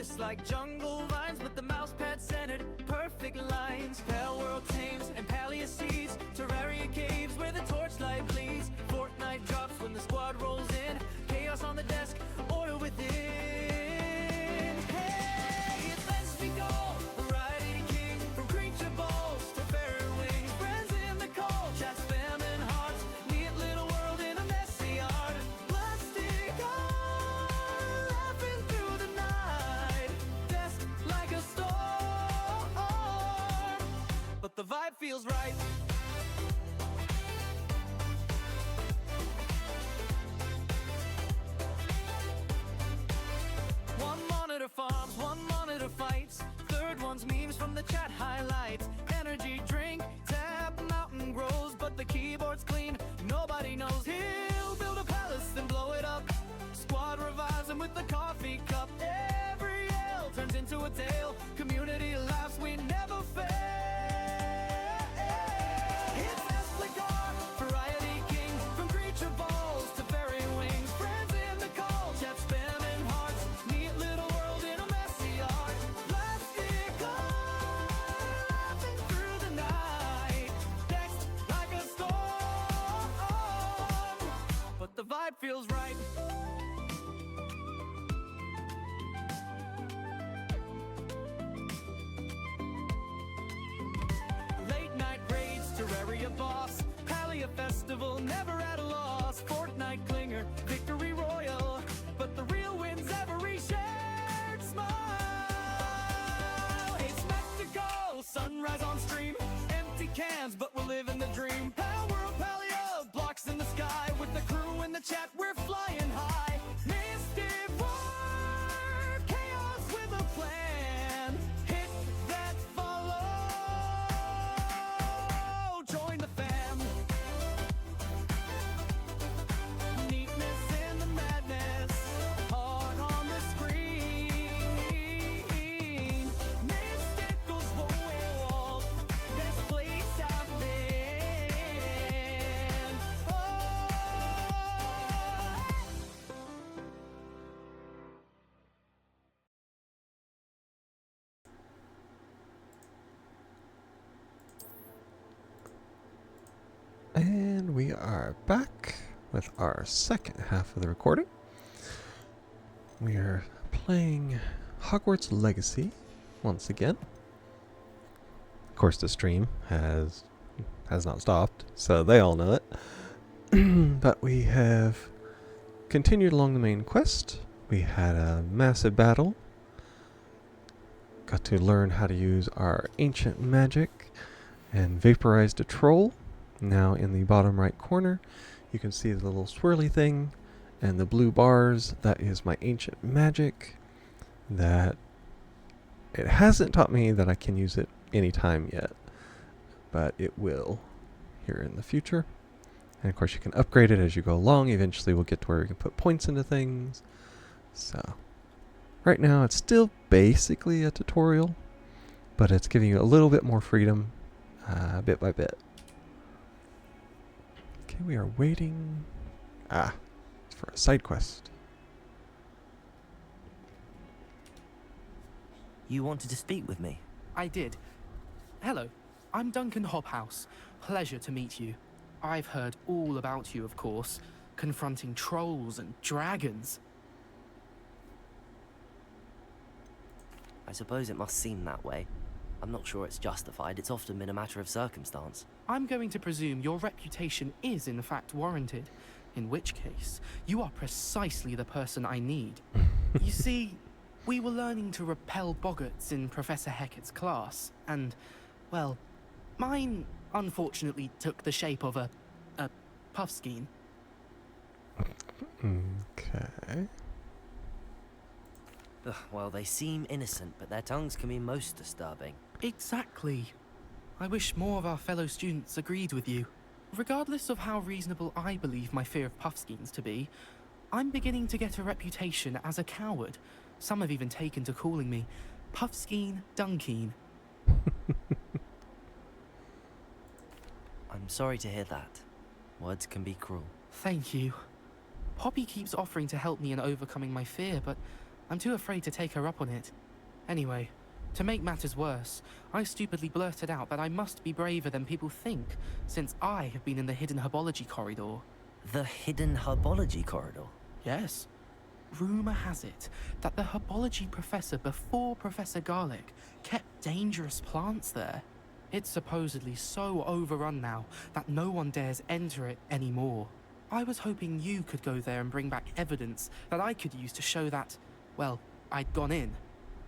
luscious like jungle vines, with the mouse pad centered, perfect lines. Pale world tames and palea seeds, Terraria caves where the torchlight bleeds. Fortnite drops when the squad rolls in, chaos on the desk, order within. Hey, it's Mystical, variety king, from creature balls to fairy wings. Friends in the cold, chat spam and hearts, neat little world in a messy art. Plastic art, laughing through the night, desk like a storm, but the vibe feels right. One monitor farms, one monitor fights, third one's memes from the chat highlights. Energy drink, tap, mountain grows, but the keyboard's clean, nobody knows. He'll build a palace, then blow it up. Squad revives him with the coffee cup. Every yell turns into a tale, community laughs, we never fail. It's Mystical, variety king, from creature balls to fairy wings. Friends in the call, chat spam and hearts, neat little world in a messy art. Plastic art, laughing through the night, text like a storm, but the vibe feels right. Late night raids, Terraria boss, Palea festival, never at a loss. Fortnite clinger, victory royal, but the real win's every shared smile. It's Mystical, sunrise on stream, empty cans, but we're living the dream. Pal world, Palea, blocks in the sky, with the crew in the chat, we're flying high. Mystic war, chaos with a plan, hit that follow, join the fam. Neatness in the madness, heart on the screen. Mystical's world, best place I've been. Oh. And we are back with our second half of the recording. We are playing Hogwarts Legacy once again. Of course, the stream has not stopped, so they all know it. But we have continued along the main quest. We had a massive battle. Got to learn how to use our ancient magic and vaporized a troll. Now in the bottom right corner, you can see the little swirly thing and the blue bars. That is my ancient magic. That it hasn't taught me that I can use it anytime yet, but it will here in the future. And of course you can upgrade it as you go along. Eventually we'll get to where we can put points into things. So right now it's still basically a tutorial, but it's giving you a little bit more freedom bit by bit. Okay, we are waiting for a side quest. You wanted to speak with me? I did. Hello, I'm Duncan Hobhouse. Pleasure to meet you. I've heard all about you, of course, confronting trolls and dragons. I suppose it must seem that way. I'm not sure it's justified. It's often been a matter of circumstance. I'm going to presume your reputation is in fact warranted, in which case, you are precisely the person I need. You see, we were learning to repel boggarts in Professor Hecat's class, and, well, mine unfortunately took the shape of a puffskein. Okay. Ugh, well, they seem innocent, but their tongues can be most disturbing. Exactly. I wish more of our fellow students agreed with you. Regardless of how reasonable I believe my fear of puffskeins to be, I'm beginning to get a reputation as a coward. Some have even taken to calling me Puffskeen Dunkeen. I'm sorry to hear that. Words can be cruel. Thank you. Poppy keeps offering to help me in overcoming my fear, but I'm too afraid to take her up on it. Anyway, to make matters worse, I stupidly blurted out that I must be braver than people think, since I have been in the hidden herbology corridor. The hidden herbology corridor? Yes. Rumor has it that the herbology professor before Professor Garlic kept dangerous plants there. It's supposedly so overrun now that no one dares enter it anymore. I was hoping you could go there and bring back evidence that I could use to show that, well, I'd gone in.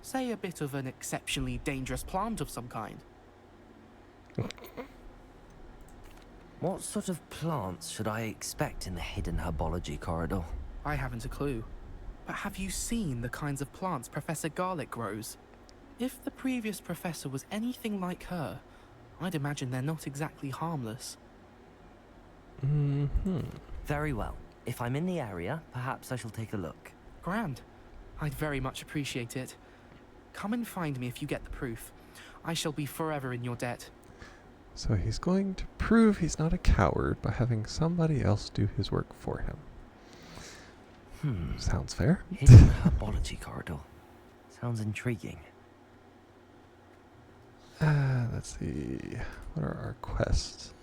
Say a bit of an exceptionally dangerous plant of some kind. What sort of plants should I expect in the hidden herbology corridor? I haven't a clue. But have you seen the kinds of plants Professor Garlic grows? If the previous professor was anything like her, I'd imagine they're not exactly harmless. Very well. If I'm in the area, perhaps I shall take a look. Grand. I'd very much appreciate it. Come and find me if you get the proof. I shall be forever in your debt. So he's going to prove he's not a coward by having somebody else do his work for him. Sounds fair. Hidden herbology corridor. Sounds intriguing. Let's see. What are our quests?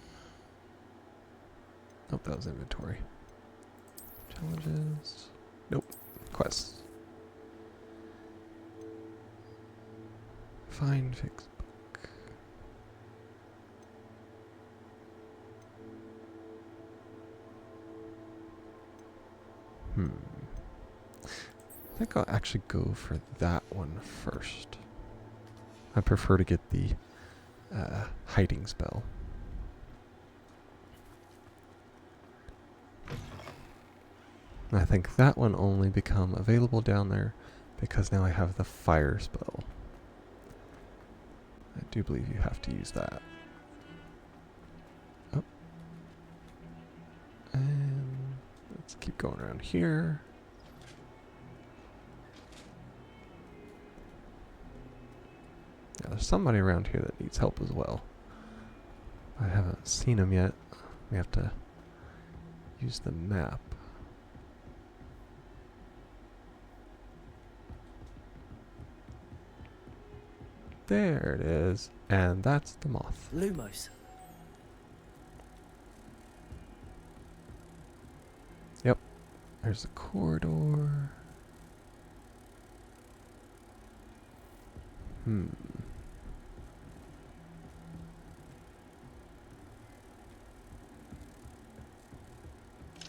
Nope, that was inventory. Challenges. Nope. Quests. Find, fix book. I think I'll actually go for that one first. I prefer to get the hiding spell. And I think that one only become available down there because now I have the fire spell. I do believe you have to use that. Oh. And let's keep going around here. Yeah, there's somebody around here that needs help as well. I haven't seen him yet. We have to use the map. There it is. And that's the moth. Lumos. Yep. There's the corridor.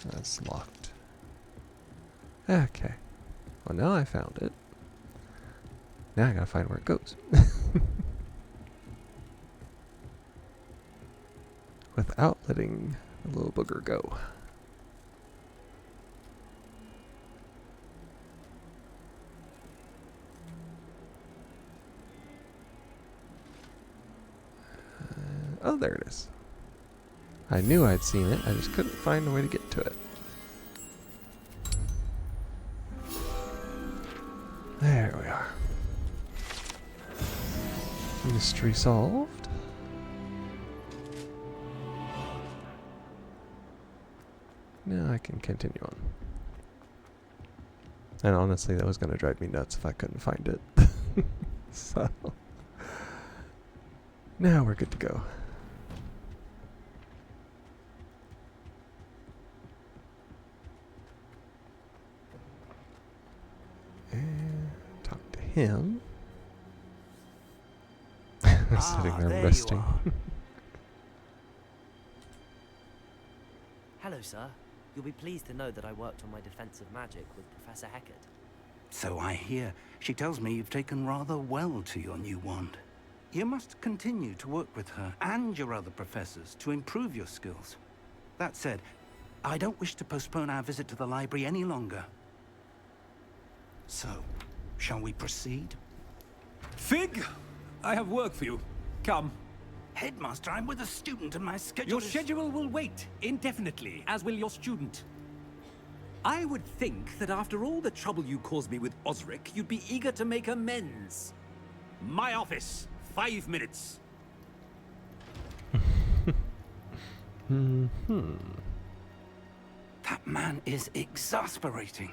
That's locked. Okay. Well, now I found it. Now I gotta find where it goes. Without letting the little booger go. Oh, there it is. I knew I'd seen it, I just couldn't find a way to get to it. There we are. Mystery solved. Now I can continue on. And honestly, that was going to drive me nuts if I couldn't find it. So, now we're good to go. And talk to him. Sitting there resting. Hello, sir. You'll be pleased to know that I worked on my defensive magic with Professor Heckard. So I hear. She tells me you've taken rather well to your new wand. You must continue to work with her and your other professors to improve your skills. That said, I don't wish to postpone our visit to the library any longer. So, shall we proceed? Fig, I have work for you. Come. Headmaster, I'm with a student and my schedule Your is... schedule will wait indefinitely, as will your student. I would think that after all the trouble you caused me with Osric, you'd be eager to make amends. My office, 5 minutes. That man is exasperating.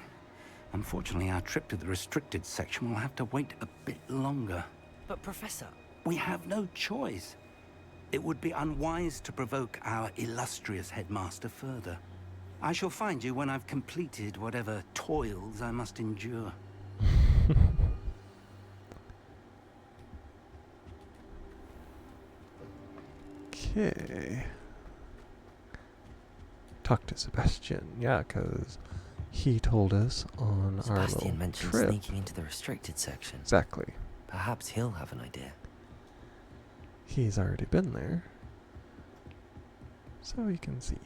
Unfortunately, our trip to the restricted section will have to wait a bit longer. But Professor, We have no choice. It would be unwise to provoke our illustrious headmaster further. I shall find you when I've completed whatever toils I must endure. Okay. Talk to Sebastian. Yeah, because he told us on our little Sebastian mentioned trip. sneaking into the restricted section. Exactly. Perhaps he'll have an idea. He's already been there. So we can see.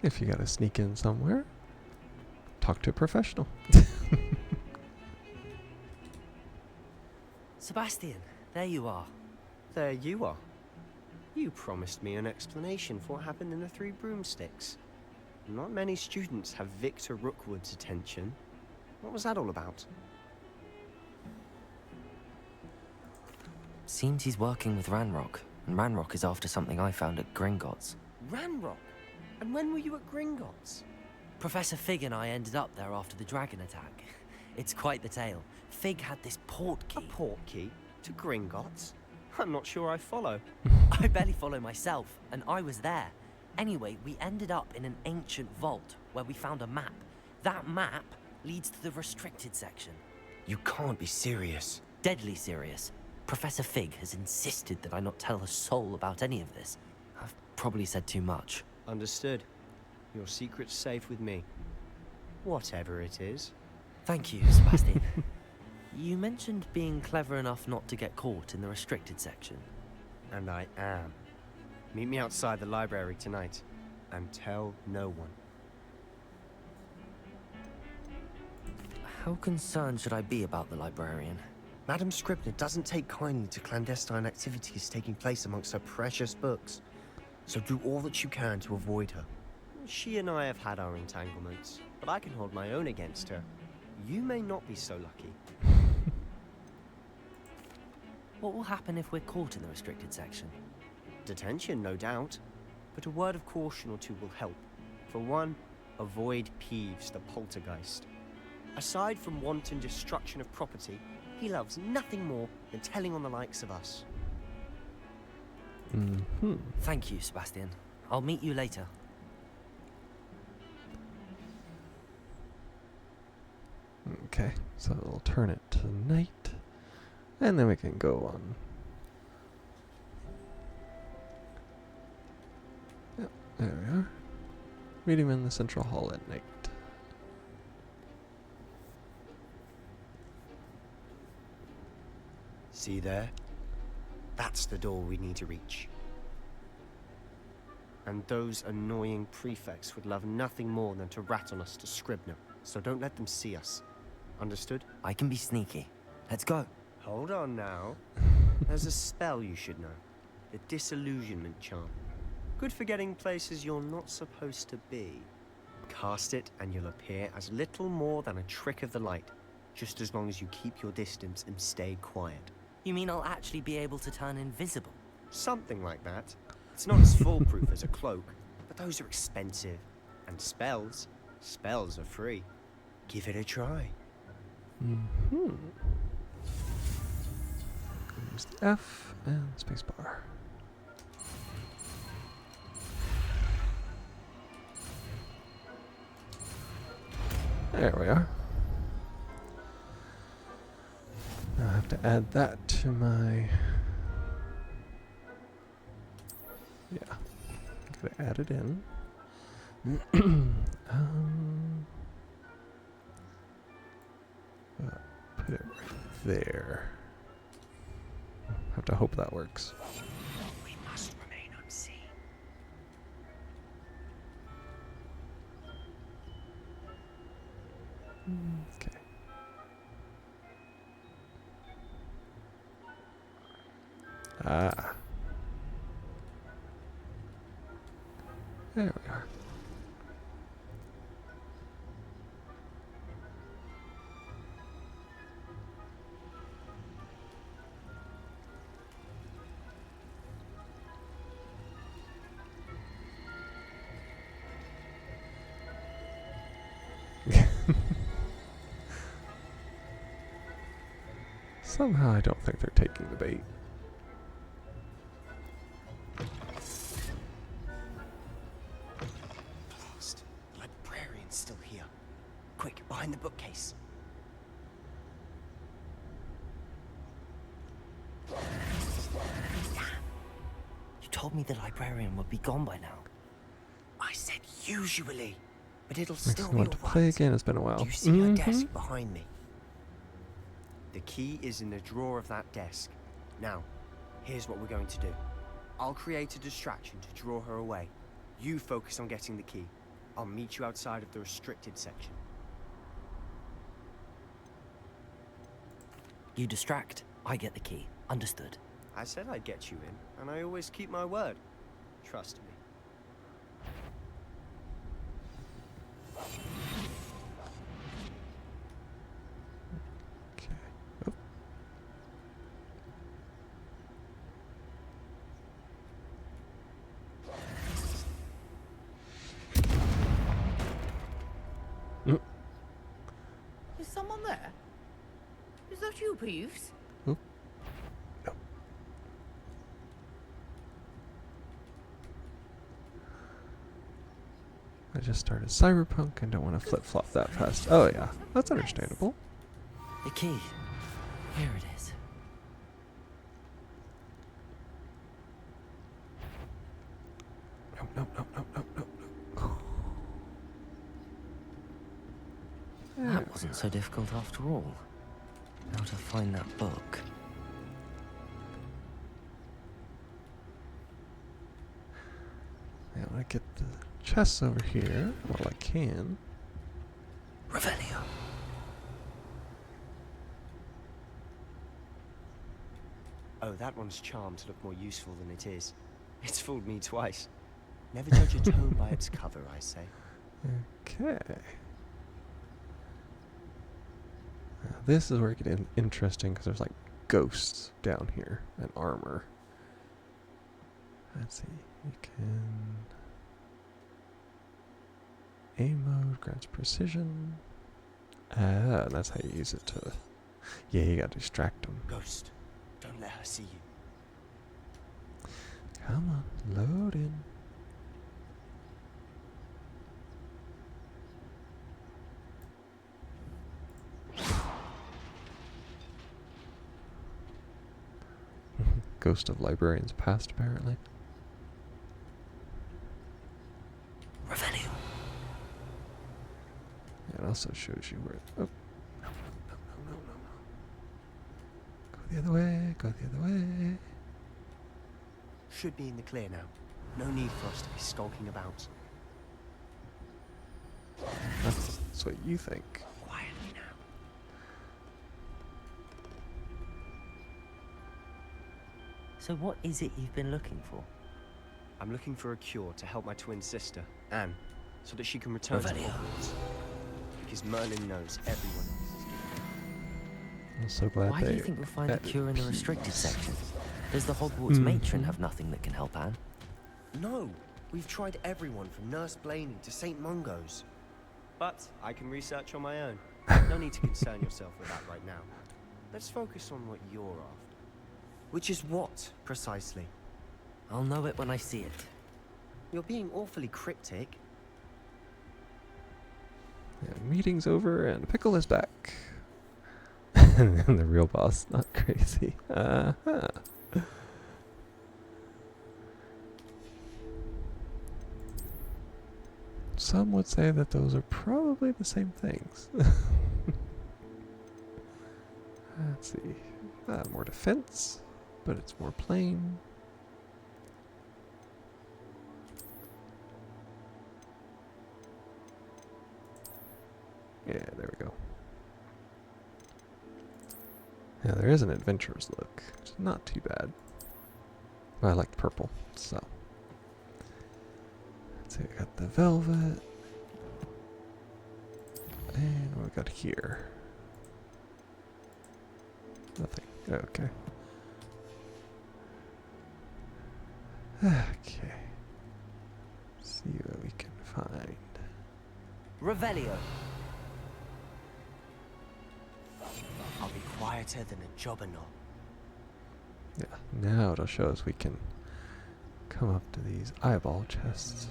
If you gotta sneak in somewhere, talk to a professional. Sebastian, there you are. There you are. You promised me an explanation for what happened in the Three Broomsticks. Not many students have Victor Rookwood's attention. What was that all about? Seems he's working with Ranrock, and Ranrock is after something I found at Gringotts. Ranrock? And when were you at Gringotts? Professor Fig and I ended up there after the dragon attack. It's quite the tale. Fig had this port A key. port key? To Gringotts? I'm not sure I follow. I barely follow myself, and I was there. Anyway, we ended up in an ancient vault where we found a map. That map leads to the restricted section. You can't be serious. Deadly serious. Professor Fig has insisted that I not tell a soul about any of this. I've probably said too much. Understood. Your secret's safe with me. Whatever it is. Thank you, Sebastian. You mentioned being clever enough not to get caught in the restricted section. And I am. Meet me outside the library tonight. And tell no one. How concerned should I be about the librarian? Madam Scribner doesn't take kindly to clandestine activities taking place amongst her precious books. So do all that you can to avoid her. She and I have had our entanglements, but I can hold my own against her. You may not be so lucky. What will happen if we're caught in the restricted section? Detention, no doubt. But a word of caution or two will help. For one, avoid Peeves, the poltergeist. Aside from wanton destruction of property, he loves nothing more than telling on the likes of us. Mm-hmm. Thank you, Sebastian. I'll meet you later. Okay, so we'll turn it to night, and then we can go on. Yep, there we are. Meet him in the central hall at night. See there? That's the door we need to reach. And those annoying prefects would love nothing more than to rat on us to Scribner, so don't let them see us. Understood? I can be sneaky. Let's go. Hold on now. There's a spell you should know. The Disillusionment Charm. Good for getting places you're not supposed to be. Cast it and you'll appear as little more than a trick of the light, just as long as you keep your distance and stay quiet. You mean I'll actually be able to turn invisible? Something like that. It's not as foolproof as a cloak, but those are expensive. And spells are free. Give it a try. Mm-hmm. Use the F and spacebar. There we are. Now I have to add that to my... Yeah. Gotta add it in. Put it right there. Have to hope that works. We must remain unseen. Okay. Ah. There we are. Somehow I don't think they're taking the bait. Blast. The librarian's still here. Quick, behind the bookcase. You told me the librarian would be gone by now. I said usually, but it'll Makes still me be want to play alright. again. It's been a while. Do you see your desk behind me? The key is in the drawer of that desk. Now, here's what we're going to do. I'll create a distraction to draw her away. You focus on getting the key. I'll meet you outside of the restricted section. You distract, I get the key. Understood. I said I'd get you in, and I always keep my word. Trust me. Okay. Oh. Is someone there? Is that you, Peeves? Oop. No. I just started Cyberpunk and don't want to flip-flop that fast. Oh yeah, that's understandable. The key. Here it is. No, no, no, no, no, no, no. That wasn't so difficult after all. How to find that book. Yeah, I want to get the chests over here while I can. Revelio. Oh, that one's charmed to look more useful than it is. It's fooled me twice. Never judge a tome by its cover, I say. Okay. Now, this is where it gets interesting because there's like ghosts down here and armor. Let's see. You can. Aim mode grants precision. Ah, that's how you use it to. Yeah, you gotta distract them. Ghost, don't let her see you. Come on, load in. Ghost of librarians past, apparently. Revelio. It also shows you where. Oh, no, no, no, no, no, no. Go the other way. Go the other way. Should be in the clear now. No need for us to be skulking about. That's what you think. Quietly now. So what is it you've been looking for? I'm looking for a cure to help my twin sister, Anne, so that she can return to Revelio. Hogwarts. Because Merlin knows everyone else is guilty. I'm so glad Why they do you think we'll find a added cure in the peas. restricted section? Does the Hogwarts matron have nothing that can help Anne? No, we've tried everyone from Nurse Blaney to St. Mungo's. But I can research on my own. No need to concern yourself with that right now. Let's focus on what you're after. Which is what, precisely? I'll know it when I see it. You're being awfully cryptic. Yeah, meeting's over and Pickle is back. And the real boss, not crazy. Uh-huh. Some would say that those are probably the same things. Let's see. More defense, but it's more plain. Yeah, there we go. Yeah, there is an adventurer's look, which is not too bad. But I like purple, so. Let's see, we got the velvet. And what we got here? Nothing. Okay. Okay. See what we can find. Revelio. I'll be quiet. quieter than a jobberknoll. Yeah, now it'll show us we can come up to these eyeball chests.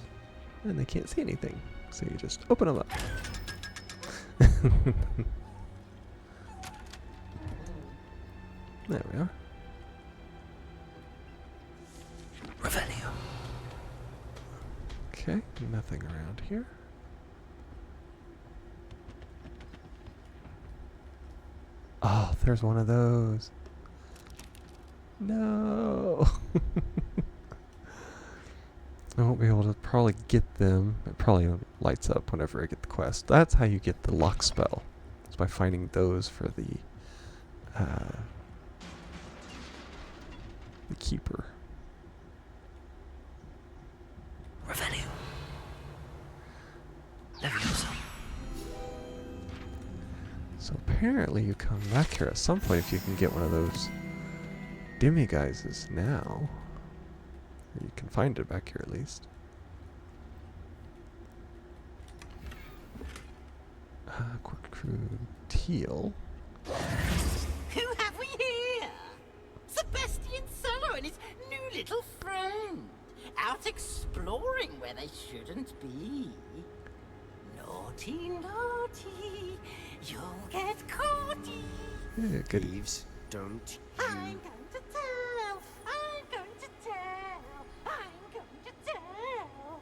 And they can't see anything. So you just open them up. There we are. Revelio. Okay, nothing around here. Oh, there's one of those. No. I won't be able to probably get them. It probably lights up whenever I get the quest. That's how you get the lock spell. It's by finding those for the keeper. Revelio. Leviosa. So apparently you come back here at some point if you can get one of those demiguises now. Or you can find it back here at least. Quick crew teal. Who have we here? Sebastian Cello and his new little friend. Out exploring where they shouldn't be. Naughty, naughty. You'll get caughty. Yeah, good. Thieves, don't I'm you... going to tell. I'm going to tell. I'm going to tell.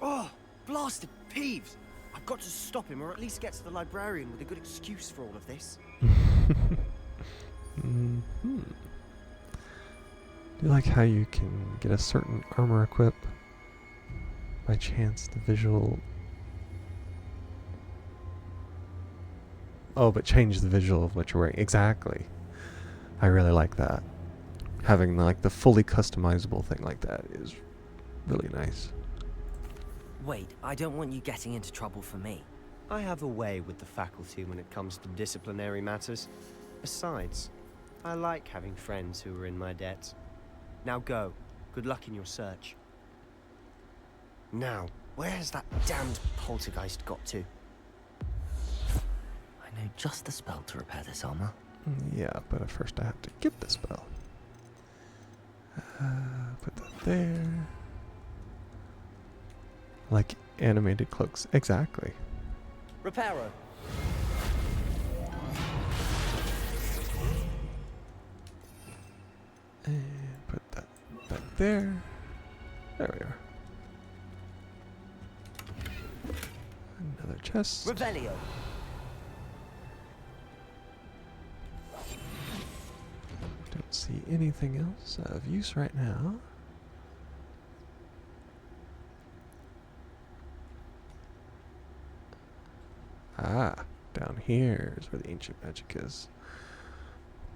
Oh, blasted Peeves! I've got to stop him, or at least get to the librarian with a good excuse for all of this. Do you like how you can get a certain armor equip by chance the visual? Oh, but change the visual of what you're wearing. Exactly. I really like that. Having like the fully customizable thing like that is really nice. Wait, I don't want you getting into trouble for me. I have a way with the faculty when it comes to disciplinary matters. Besides, I like having friends who are in my debt. Now go. Good luck in your search. Now, where has that damned poltergeist got to? I know just the spell to repair this armor. Yeah, but at first I have to get the spell. Put that there. Like animated cloaks. Exactly. Reparo. And put that back there. There we are. Another chest. Revelio. Don't see anything else of use right now. Ah, down here is where the ancient magic is.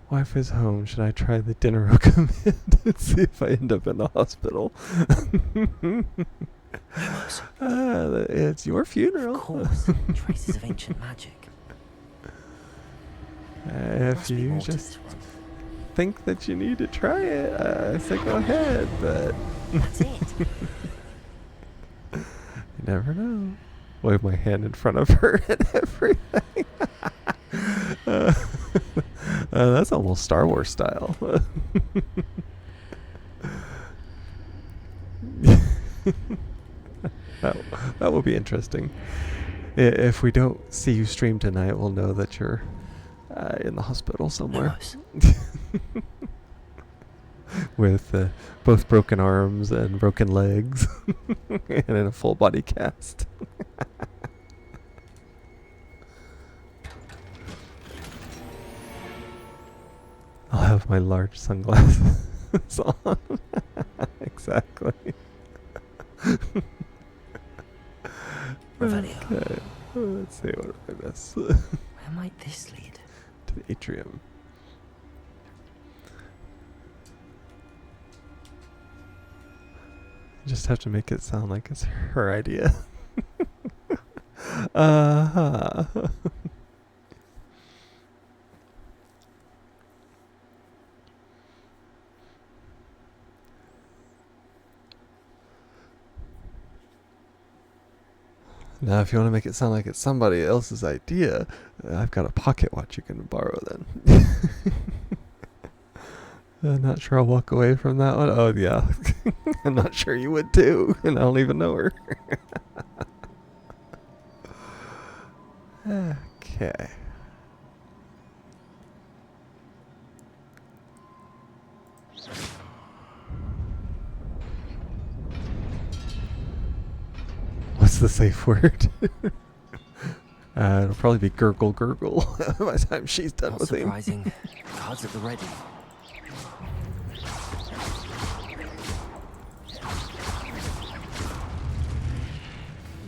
Wife is home. Should I try the dinner recommend and see if I end up in the hospital? It's your funeral. Of course. Traces of ancient magic. If Must be you more to just this one. think that you need to try it, I say go ahead, but That's it. you never know. Wave my hand in front of her and everything. That's almost Star Wars style. that will be interesting. If we don't see you stream tonight, we'll know that you're in the hospital somewhere. With both broken arms and broken legs. And in a full body cast. I'll have my large sunglasses on. Exactly. Revelio. Okay. Let's see, what did I miss? Where might this lead? To the atrium. Just have to make it sound like it's her idea. Uh-huh. Now, if you want to make it sound like it's somebody else's idea, I've got a pocket watch you can borrow then. I'm not sure I'll walk away from that one. Oh, yeah. I'm not sure you would too, and I don't even know her. Okay. What's the safe word? It'll probably be gurgle gurgle by the time she's done Not with him. surprising. Cards at the ready.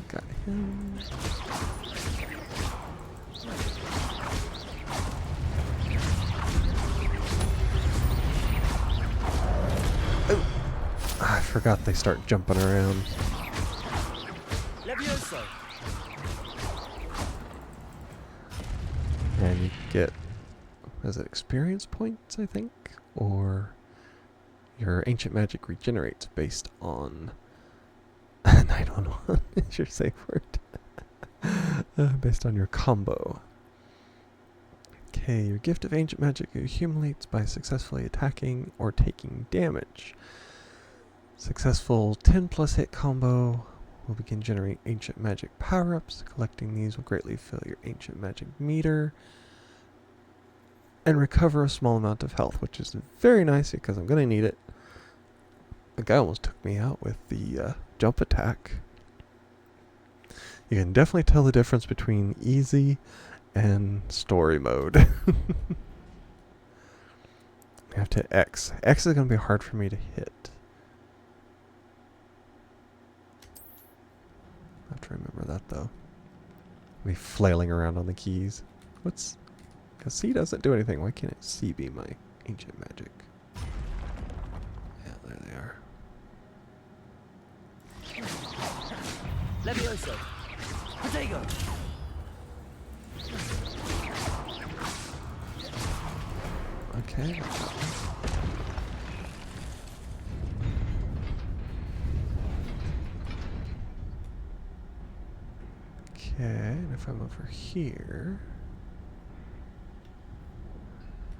Got him. Oh. I forgot they start jumping around. Levioso. And you get, is it experience points, I think? Or your ancient magic regenerates based on 911 is your safe word. Based on your combo. Okay, your gift of ancient magic accumulates by successfully attacking or taking damage. Successful 10 plus hit combo will begin generating ancient magic power-ups. Collecting these will greatly fill your ancient magic meter and recover a small amount of health, which is very nice because I'm going to need it. The guy almost took me out with the jump attack. You can definitely tell the difference between easy and story mode. You have to X. X is going to be hard for me to hit. I have to remember that though. Be flailing around on the keys. What's... Because C doesn't do anything. Why can't C be my ancient magic? Yeah, there they are. Levioso. Protego. Okay. Okay, and if I'm over here...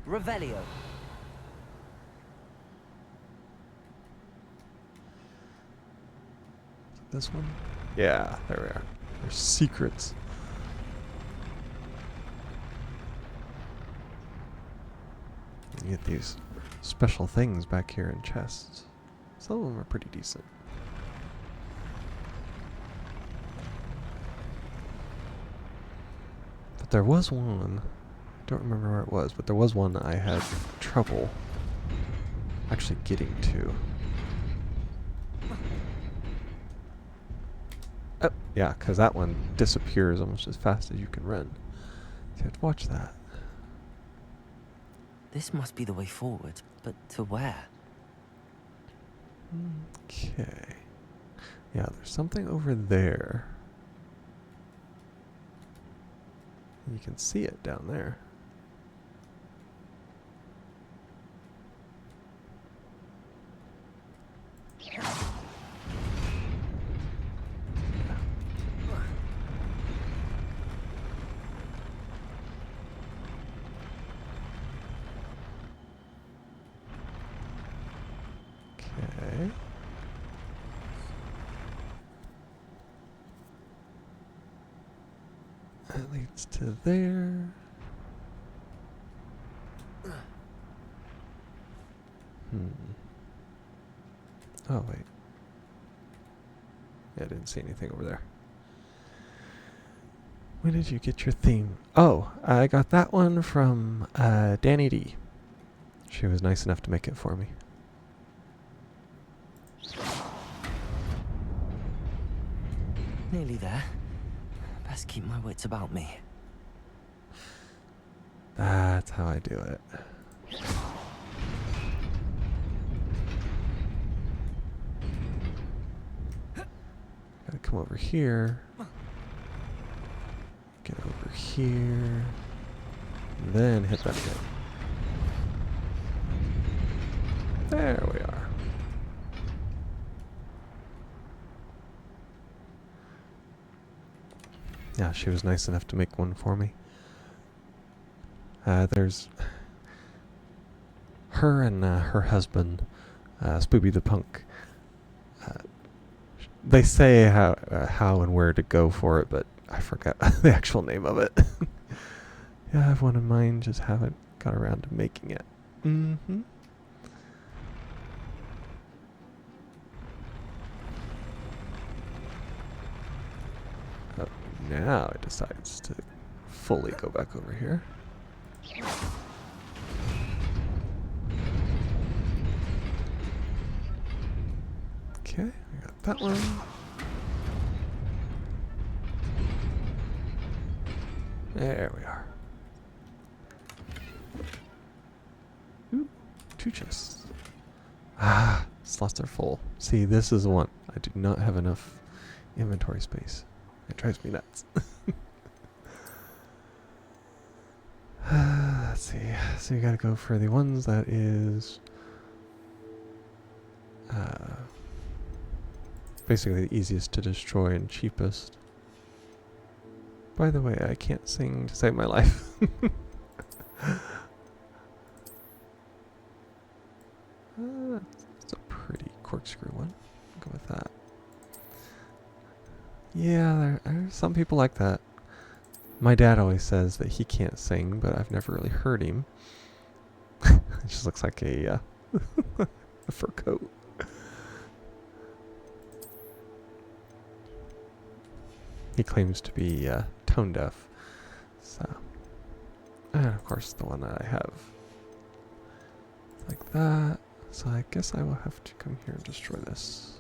Revelio. This one? Yeah, there we are. There's secrets. You get these special things back here in chests. Some of them are pretty decent. But there was one, I don't remember where it was, but there was one that I had trouble actually getting to. Oh, yeah, because that one disappears almost as fast as you can run. So you have to watch that. This must be the way forward, but to where? Okay. Yeah, there's something over there. You can see it down there. Okay. That leads to there. Oh, wait. Yeah, I didn't see anything over there. When did you get your theme? Oh, I got that one from Danny D. She was nice enough to make it for me. Nearly there. Best keep my wits about me. That's how I do it. Gotta come over here. Get over here. Then hit that thing. There we are. Yeah, she was nice enough to make one for me. There's her and her husband, Spoopy the Punk. They say how and where to go for it, but I forgot the actual name of it. Yeah, I have one in mind, just haven't got around to making it. Mm-hmm. Oh, now it decides to fully go back over here. Okay, I got that one. There we are. Ooh, 2 chests. Ah, slots are full. See, this is the one. I do not have enough inventory space. It drives me nuts. Let's see. So you gotta go for the ones that is basically the easiest to destroy and cheapest. By the way, I can't sing to save my life. It's a pretty corkscrew one. I'll go with that. Yeah, there are some people like that. My dad always says that he can't sing, but I've never really heard him. It just looks like a, a fur coat. He claims to be tone deaf. So, and of course the one that I have. Like that. So I guess I will have to come here and destroy this.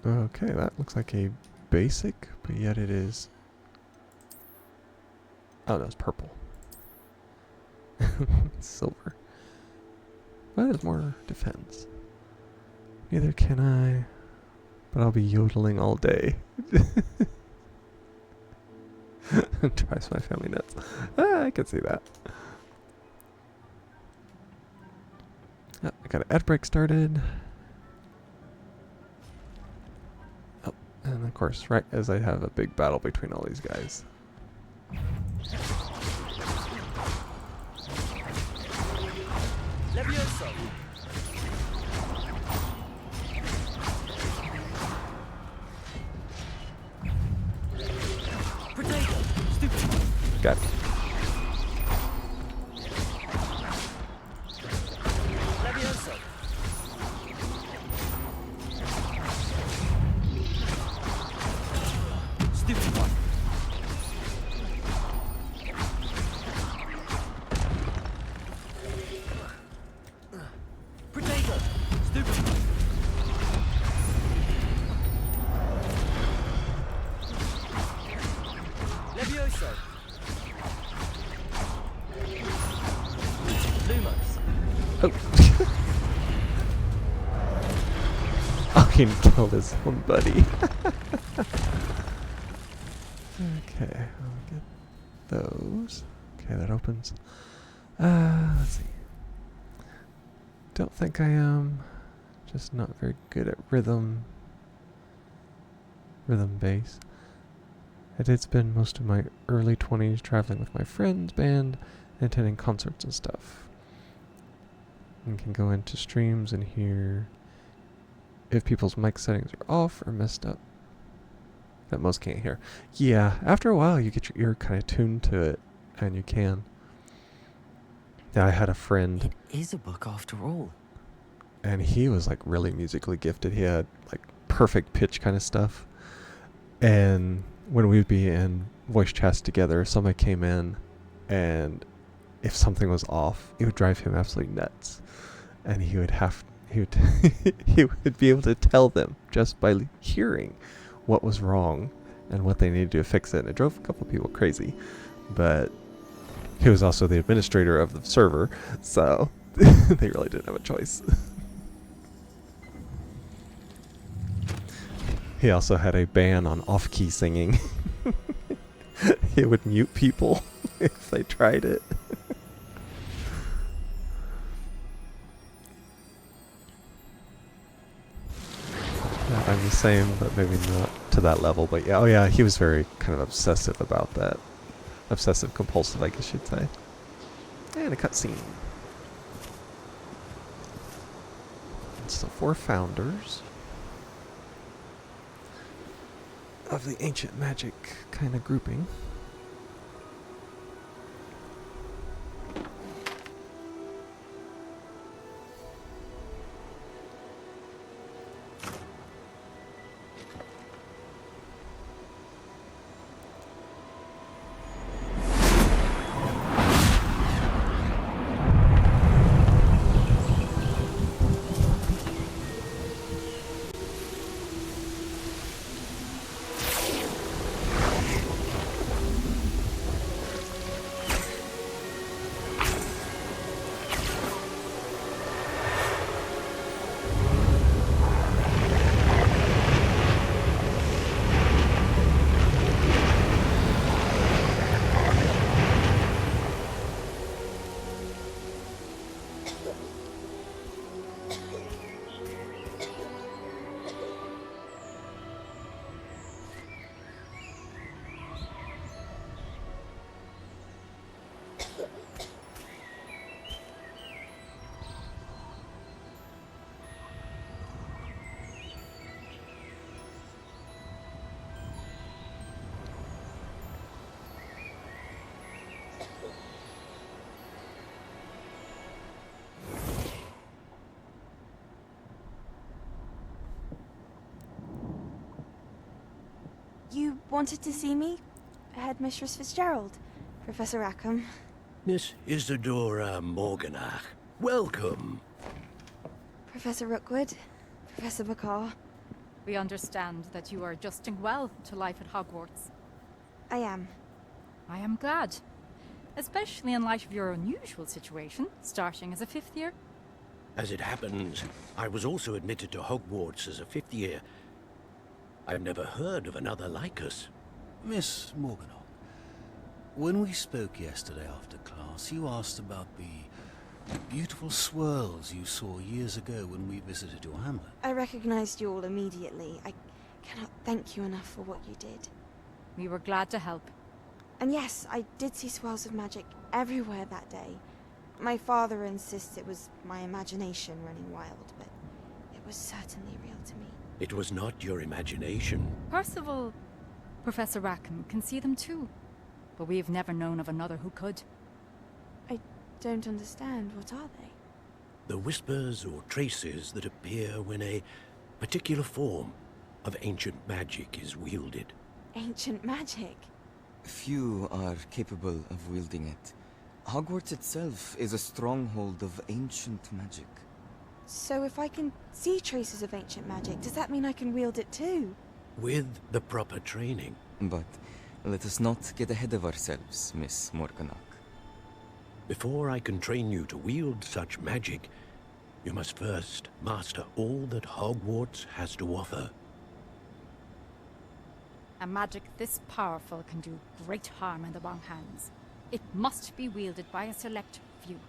Okay, that looks like a basic, but yet it is... Oh, no, it's purple. Silver. But it's more defense. Neither can I, but I'll be yodeling all day. Drives my family nuts. I can see that. I got an ad break started. Oh, and of course, right as I have a big battle between all these guys. Levioso. Potato. Stupid. Got it. Levioso. Stupid one. Potato. Stupid one. Levioso. Lumos. Oh. I can kill this one, buddy. Okay, I'll get those. Okay, that opens. Let's see. Don't think I am. Just not very good at rhythm bass. I did spend most of my early 20s traveling with my friends' band and attending concerts and stuff. And can go into streams and hear if people's mic settings are off or messed up that most can't hear. Yeah, after a while you get your ear kind of tuned to it, and you can. Yeah, I had a friend, It is a book after all. and he was like really musically gifted. He had like perfect pitch kind of stuff. And when we'd be in voice chats together, somebody came in, and if something was off, it would drive him absolutely nuts. And he would he would be able to tell them just by hearing what was wrong and what they needed to fix it. And it drove a couple people crazy, but he was also the administrator of the server, so they really didn't have a choice. He also had a ban on off-key singing. He would mute people if they tried it. the same, but maybe not to that level. But yeah, oh yeah, he was very kind of obsessive about that. Obsessive compulsive, I guess you'd say. And a cutscene. It's the 4 founders of the ancient magic kind of grouping. You wanted to see me? Headmistress Fitzgerald, Professor Rackham. Miss Isadora Morganach, welcome. Professor Rookwood, Professor Bakar. We understand that you are adjusting well to life at Hogwarts. I am. I am glad. Especially in light of your unusual situation, starting as a 5th year. As it happens, I was also admitted to Hogwarts as a 5th year. I've never heard of another like us. Miss Morganach, when we spoke yesterday after class, you asked about the beautiful swirls you saw years ago when we visited your hamlet. I recognized you all immediately. I cannot thank you enough for what you did. We were glad to help. And yes, I did see swirls of magic everywhere that day. My father insists it was my imagination running wild, but it was certainly real to me. It was not your imagination. Percival, Professor Rackham can see them too. But we've never known of another who could. I don't understand. What are they? The whispers or traces that appear when a particular form of ancient magic is wielded. Ancient magic? Few are capable of wielding it. Hogwarts itself is a stronghold of ancient magic. So if I can see traces of ancient magic, does that mean I can wield it too? With the proper training. But let us not get ahead of ourselves, Miss Morganach. Before I can train you to wield such magic, you must first master all that Hogwarts has to offer. A magic this powerful can do great harm in the wrong hands. It must be wielded by a select few.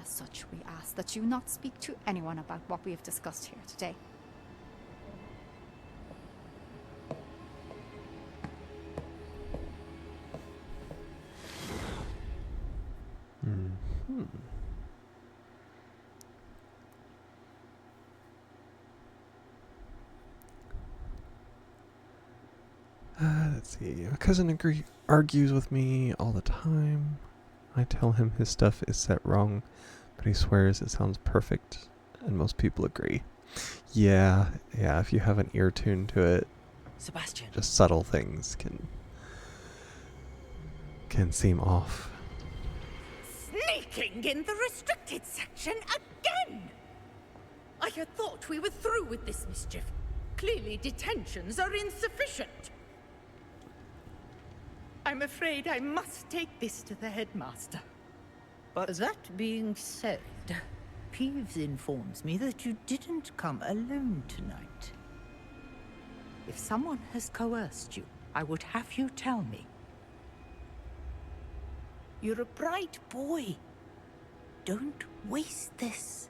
As such, we ask that you not speak to anyone about what we have discussed here today. Let's see. My cousin argues with me all the time. I tell him his stuff is set wrong, but he swears it sounds perfect, and most people agree. Yeah, if you have an ear tuned to it, Sebastian. just subtle things can seem off. Sneaking in the restricted section again! I had thought we were through with this mischief. Clearly detentions are insufficient. I'm afraid I must take this to the headmaster. But that being said, Peeves informs me that you didn't come alone tonight. If someone has coerced you, I would have you tell me. You're a bright boy. Don't waste this.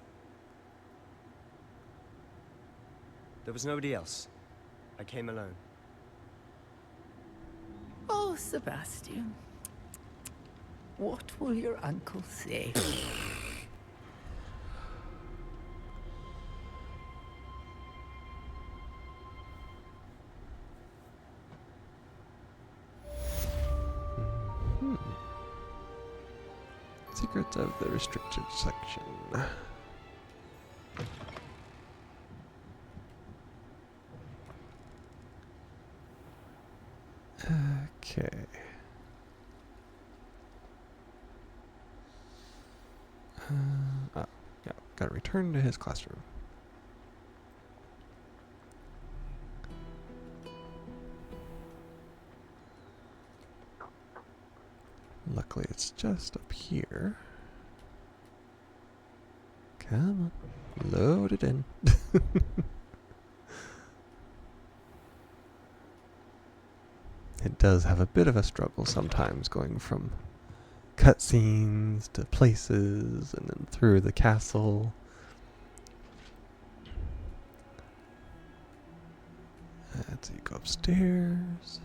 There was nobody else. I came alone. Oh, Sebastian. What will your uncle say? Secrets of the restricted section. Okay. Oh, yeah, gotta return to his classroom. Luckily, it's just up here. Come on, load it in. It does have a bit of a struggle sometimes going from cutscenes to places and then through the castle. So you go upstairs.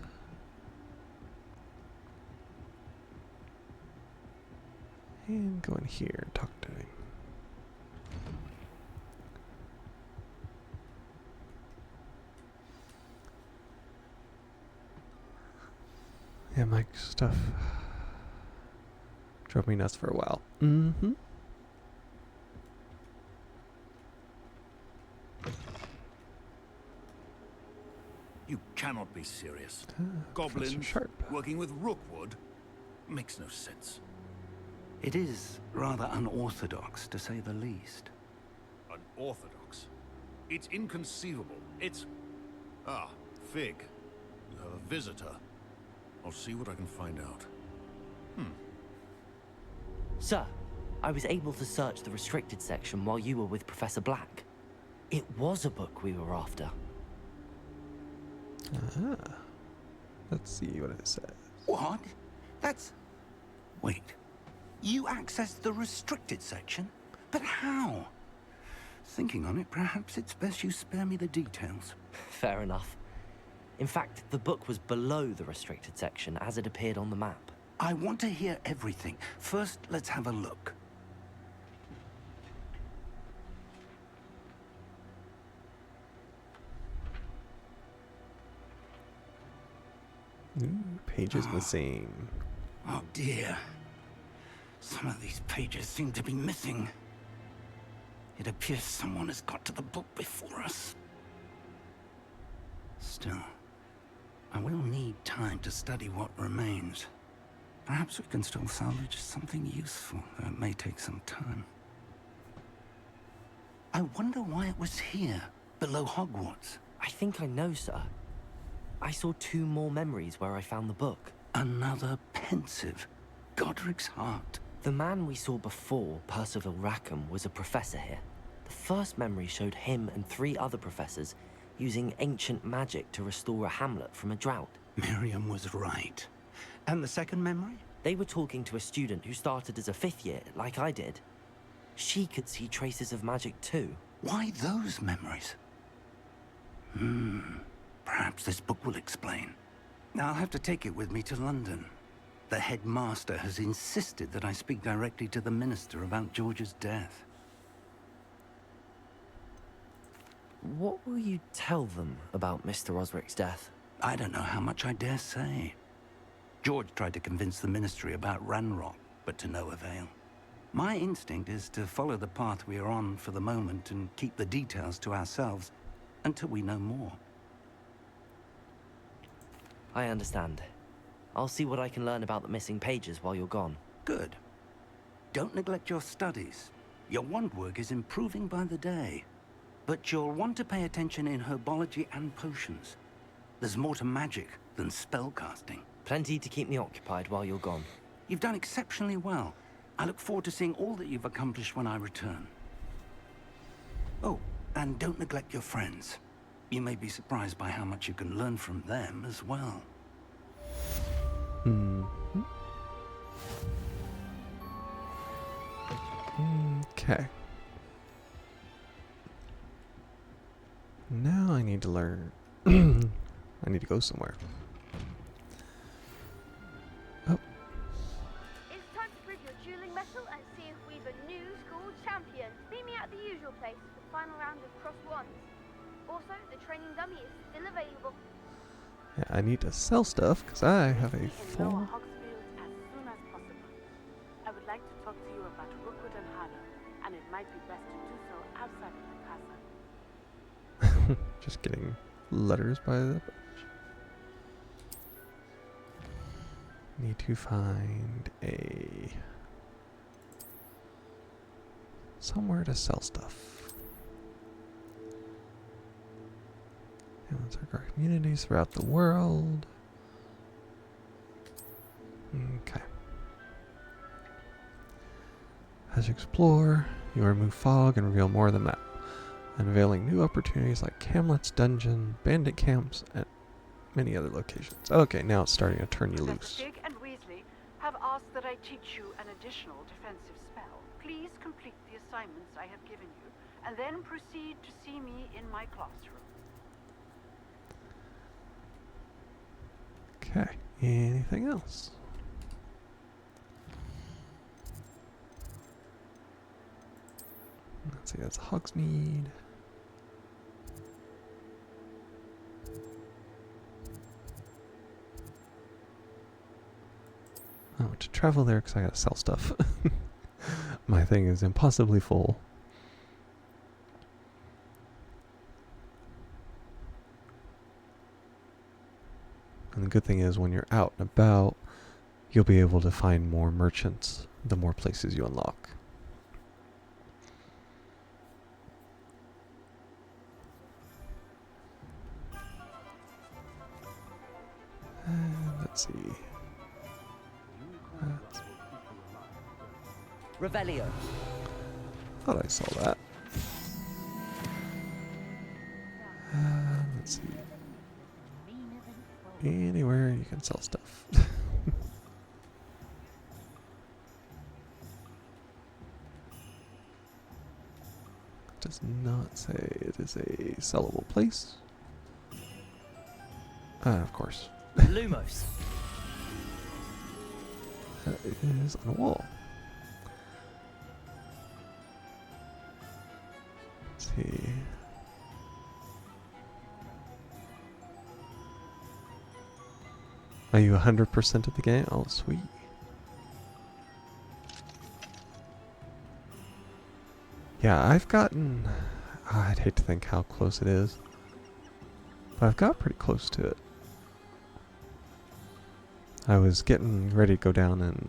And go in here and talk to him. Yeah, my stuff drove me nuts for a while. Mm-hmm. You cannot be serious. Professor Goblins Sharp. working with Rookwood makes no sense. It is rather unorthodox, to say the least. Unorthodox? It's inconceivable. It's... Ah, Fig. You have a visitor. I'll see what I can find out. Sir, I was able to search the restricted section while you were with Professor Black. It was a book we were after. Ah. Let's see what it says. What? That's... Wait. You accessed the restricted section? But how? Thinking on it, perhaps it's best you spare me the details. Fair enough. In fact, the book was below the restricted section as it appeared on the map. I want to hear everything. First, let's have a look. Ooh, pages missing. Oh dear. Some of these pages seem to be missing. It appears someone has got to the book before us. Still, I will need time to study what remains. Perhaps we can still salvage something useful, though it may take some time. I wonder why it was here, below Hogwarts. I think I know, sir. I saw 2 more memories where I found the book. Another pensive. Godric's heart. The man we saw before, Percival Rackham, was a professor here. The first memory showed him and 3 other professors using ancient magic to restore a hamlet from a drought. Miriam was right. And the second memory? They were talking to a student who started as a 5th year, like I did. She could see traces of magic too. Why those memories? Perhaps this book will explain. I'll have to take it with me to London. The headmaster has insisted that I speak directly to the minister about George's death. What will you tell them about Mr. Osric's death? I don't know how much I dare say. George tried to convince the ministry about Ranrock, but to no avail. My instinct is to follow the path we are on for the moment and keep the details to ourselves until we know more. I understand. I'll see what I can learn about the missing pages while you're gone. Good. Don't neglect your studies. Your wand work is improving by the day. But you'll want to pay attention in herbology and potions. There's more to magic than spellcasting. Plenty to keep me occupied while you're gone. You've done exceptionally well. I look forward to seeing all that you've accomplished when I return. Oh, and don't neglect your friends. You may be surprised by how much you can learn from them as well. Okay. Now I need to learn. I need to go somewhere. Oh. It's time to prove your dueling mettle and see if we've a new school champion. Meet me at the usual place for the final round of cross wands. Also, the training dummy is still available. Yeah, I need to sell stuff because I have a full. As soon as possible. I would like to talk to you about Rookwood and Harlow, and it might be best to do so outside of the castle. Just getting letters by the bunch. Need to find a somewhere to sell stuff. Let's our communities throughout the world. Okay. As you explore, you remove fog and reveal more of the map, unveiling new opportunities like Hamlet's dungeon, bandit camps, and many other locations. Okay, now it's starting to turn you loose. Dig and Weasley have asked that I teach you an additional defensive spell. Please complete the assignments I have given you, and then proceed to see me in my classroom. Okay, anything else? Let's see, that's Hogsmeade. Oh, to travel there because I gotta sell stuff. My thing is impossibly full. And the good thing is when you're out and about, you'll be able to find more merchants the more places you unlock. And let's see. Revelio. Thought I saw that. Let's see. Anywhere you can sell stuff. Does not say it is a sellable place. Of course. Lumos. That is on a wall. Let's see. Are you 100% of the game? Oh, sweet. Yeah, I've gotten... I'd hate to think how close it is. But I've got pretty close to it. I was getting ready to go down and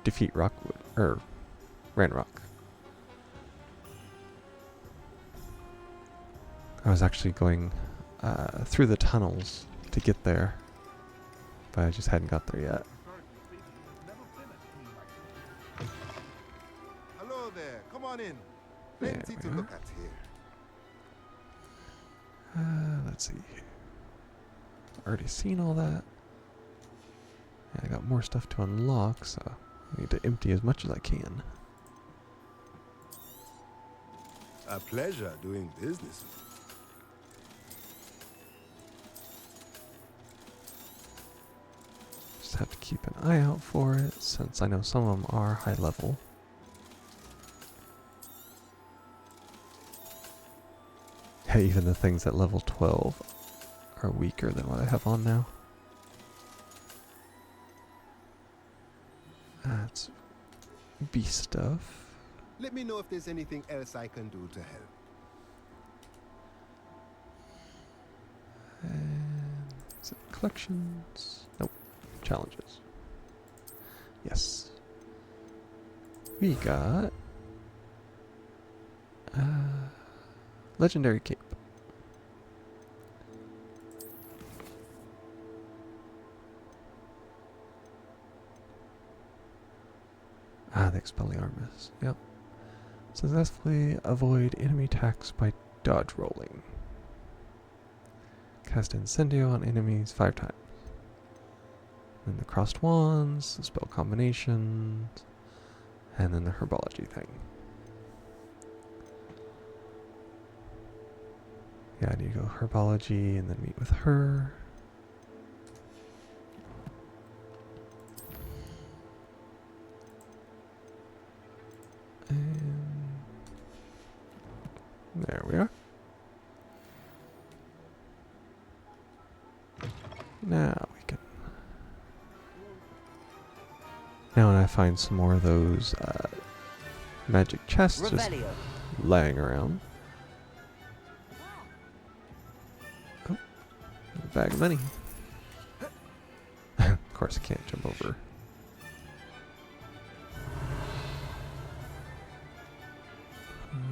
defeat Rockwood, or Ranrock. I was actually going through the tunnels to get there, but I just hadn't got there yet. Hello there, come on in. There Plenty to we look are. at here. Let's see. Already seen all that. I got more stuff to unlock, so I need to empty as much as I can. A pleasure doing business. Just have to keep an eye out for it, since I know some of them are high level. Yeah, even the things at level 12 are weaker than what I have on now. That's beast stuff. Let me know if there's anything else I can do to help. And is it collections? Nope. Challenges. Yes. We got legendary cape. The Expelliarmus. Yep. Successfully avoid enemy attacks by dodge rolling. Cast Incendio on enemies 5 times. Then the crossed wands, the spell combinations, and then the herbology thing. Yeah, I need to go herbology and then meet with her. And there we are. Now we can. Now when I find some more of those magic chests just laying around. Oh, a bag of money. Of course I can't jump over.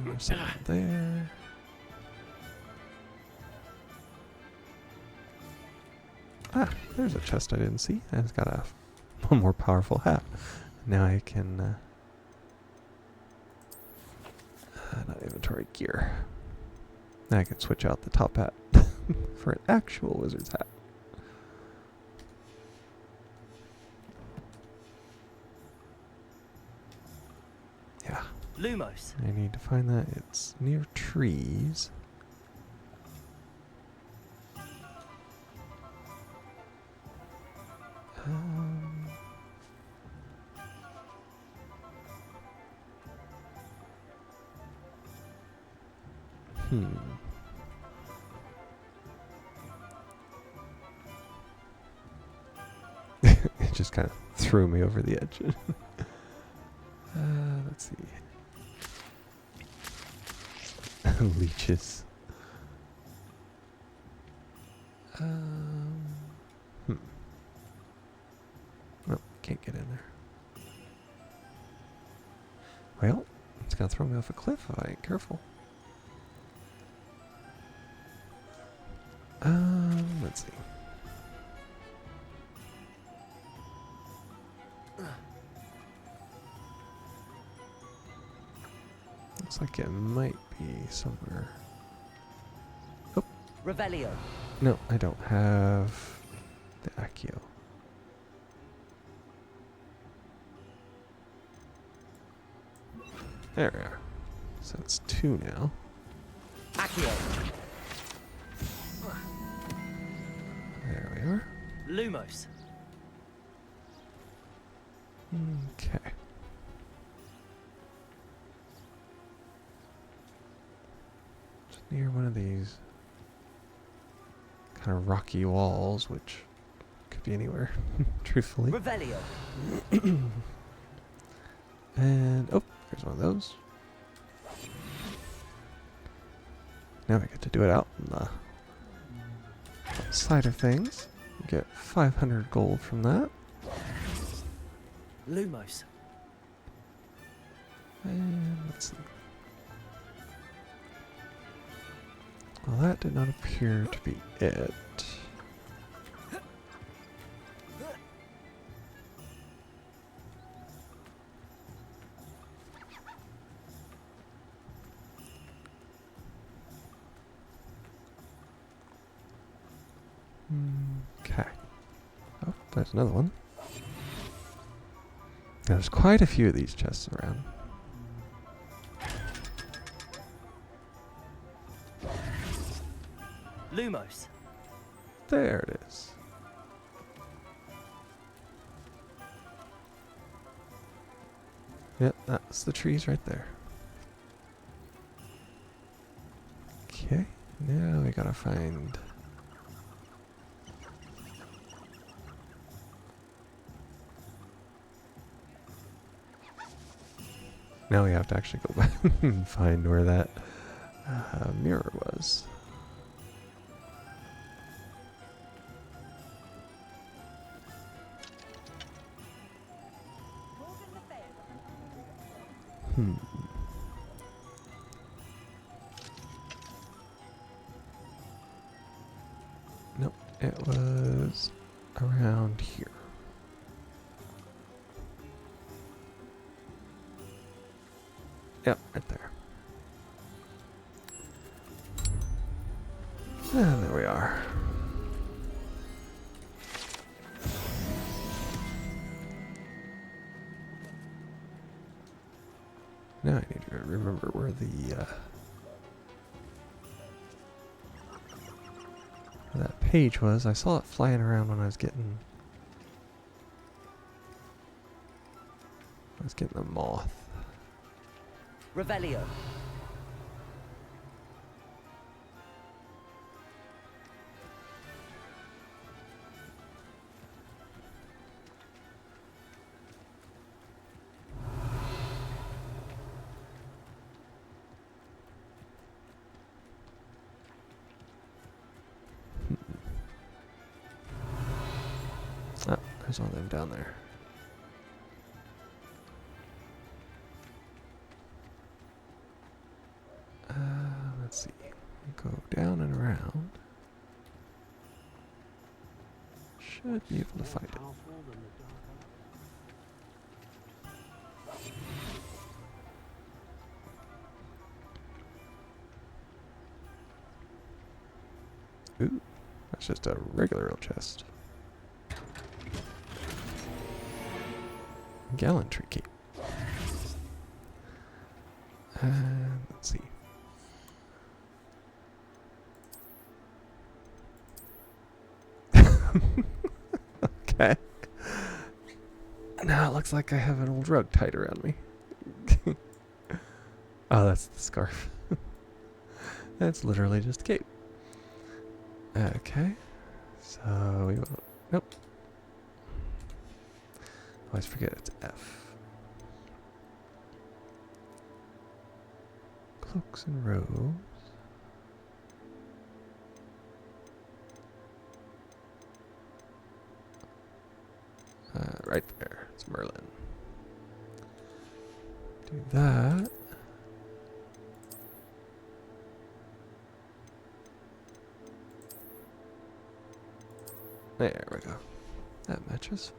There's something there. Ah, there's a chest I didn't see. And it's got a more powerful hat. Now I can not inventory gear. Now I can switch out the top hat for an actual wizard's hat. Yeah. Lumos. I need to find that. It's near trees. It just kind of threw me over the edge. Let's see. Leeches. Oh, can't get in there. Well, it's gonna throw me off a cliff if I ain't careful. Let's see. Looks like it might be somewhere. Oh. Revelio. No, I don't have the Accio. There we are. So it's 2 now. Accio. There we are. Lumos. Okay. Just near one of these kind of rocky walls, which could be anywhere, truthfully. Revelio. And, oh, there's one of those. Now we get to do it out on the side of things. Get 500 gold from that. Lumos. And let's see. Well, that did not appear to be it. Okay. Oh, there's another one. There's quite a few of these chests around. Lumos. There it is. Yep, that's the trees right there. Okay, now we gotta find... Now we have to actually go back and find where that mirror was. Nope, it was around here. Yep, right there. And there we are. Now I need to remember where the page was. I saw it flying around when I was getting the moth. Revelio. Oh, there's one of them down there. Let's see. Go down and around. Should be able to find it. Ooh, that's just a regular old chest. Gallantry cape. And let's see. Okay. Now it looks like I have an old rug tied around me. Oh, that's the scarf. That's literally just a cape. Okay. So we will. Nope. Always forget it's F. Cloaks and robes. Right there. It's Merlin. Do that. There we go. That matches.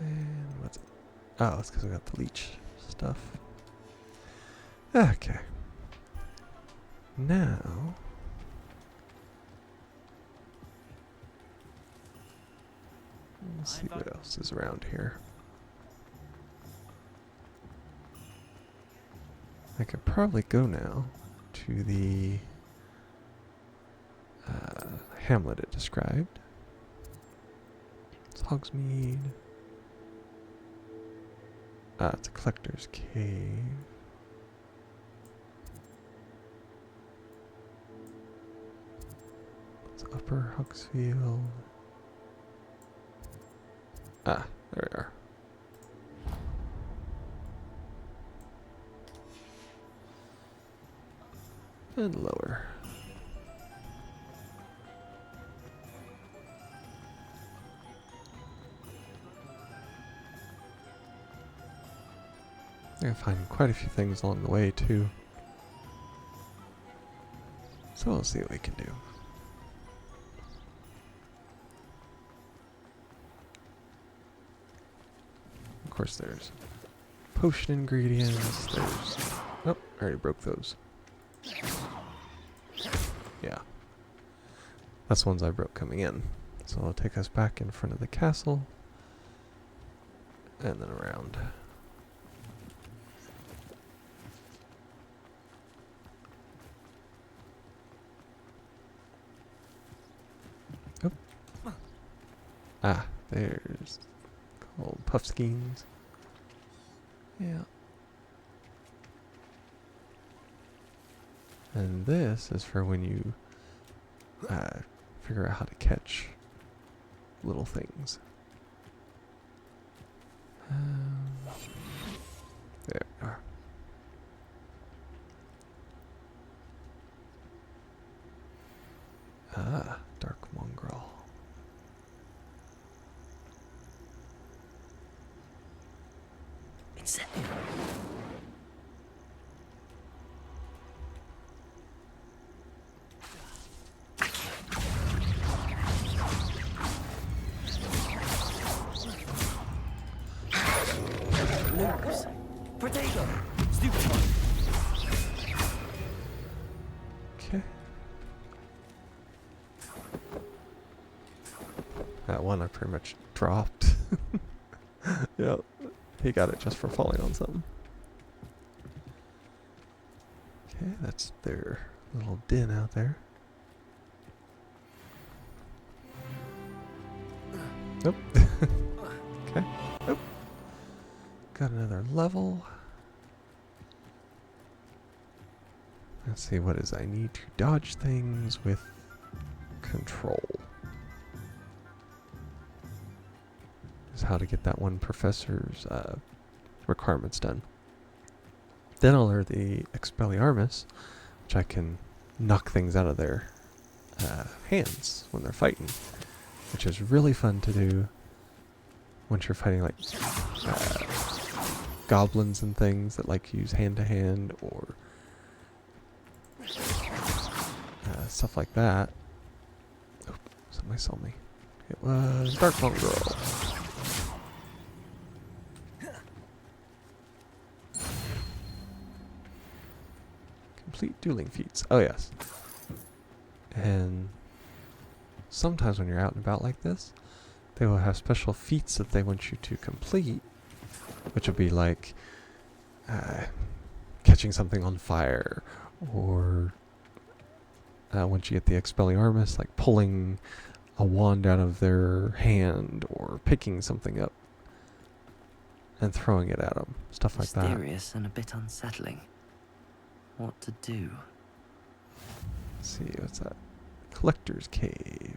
And what's it? Oh, it's because I got the leech stuff. Okay. Now. Let's see what else is around here. I could probably go now to the hamlet it described. It's Hogsmeade. It's a collector's cave. It's Upper Huxfield. There we are. And lower. I'm gonna find quite a few things along the way too. So we'll see what we can do. Of course there's potion ingredients, there's... Nope, I already broke those. Yeah. That's the ones I broke coming in. So it'll take us back in front of the castle. And then around. There's called puffskeins. Yeah. And this is for when you figure out how to catch little things. There we are. Dark mongrel. Okay. That one I pretty much dropped. Yep. He got it just for falling on something. Okay, that's their Little din out there. Nope. Okay. Nope. Got another level. Let's see, what is I need to dodge things with control. Is how to get that one professor's requirements done. Then I'll learn the Expelliarmus, which I can knock things out of their hands when they're fighting, which is really fun to do once you're fighting like goblins and things that like use hand-to-hand or stuff like that. Oh, somebody saw me. It was Dark Mongrel. Complete dueling feats. Oh yes. And sometimes when you're out and about like this, they will have special feats that they want you to complete, which will be like catching something on fire, or once you get the Expelliarmus, like pulling a wand out of their hand, or picking something up and throwing it at them. Stuff like that. Mysterious and a bit unsettling. What to do? Let's see, what's that? Collector's Cave.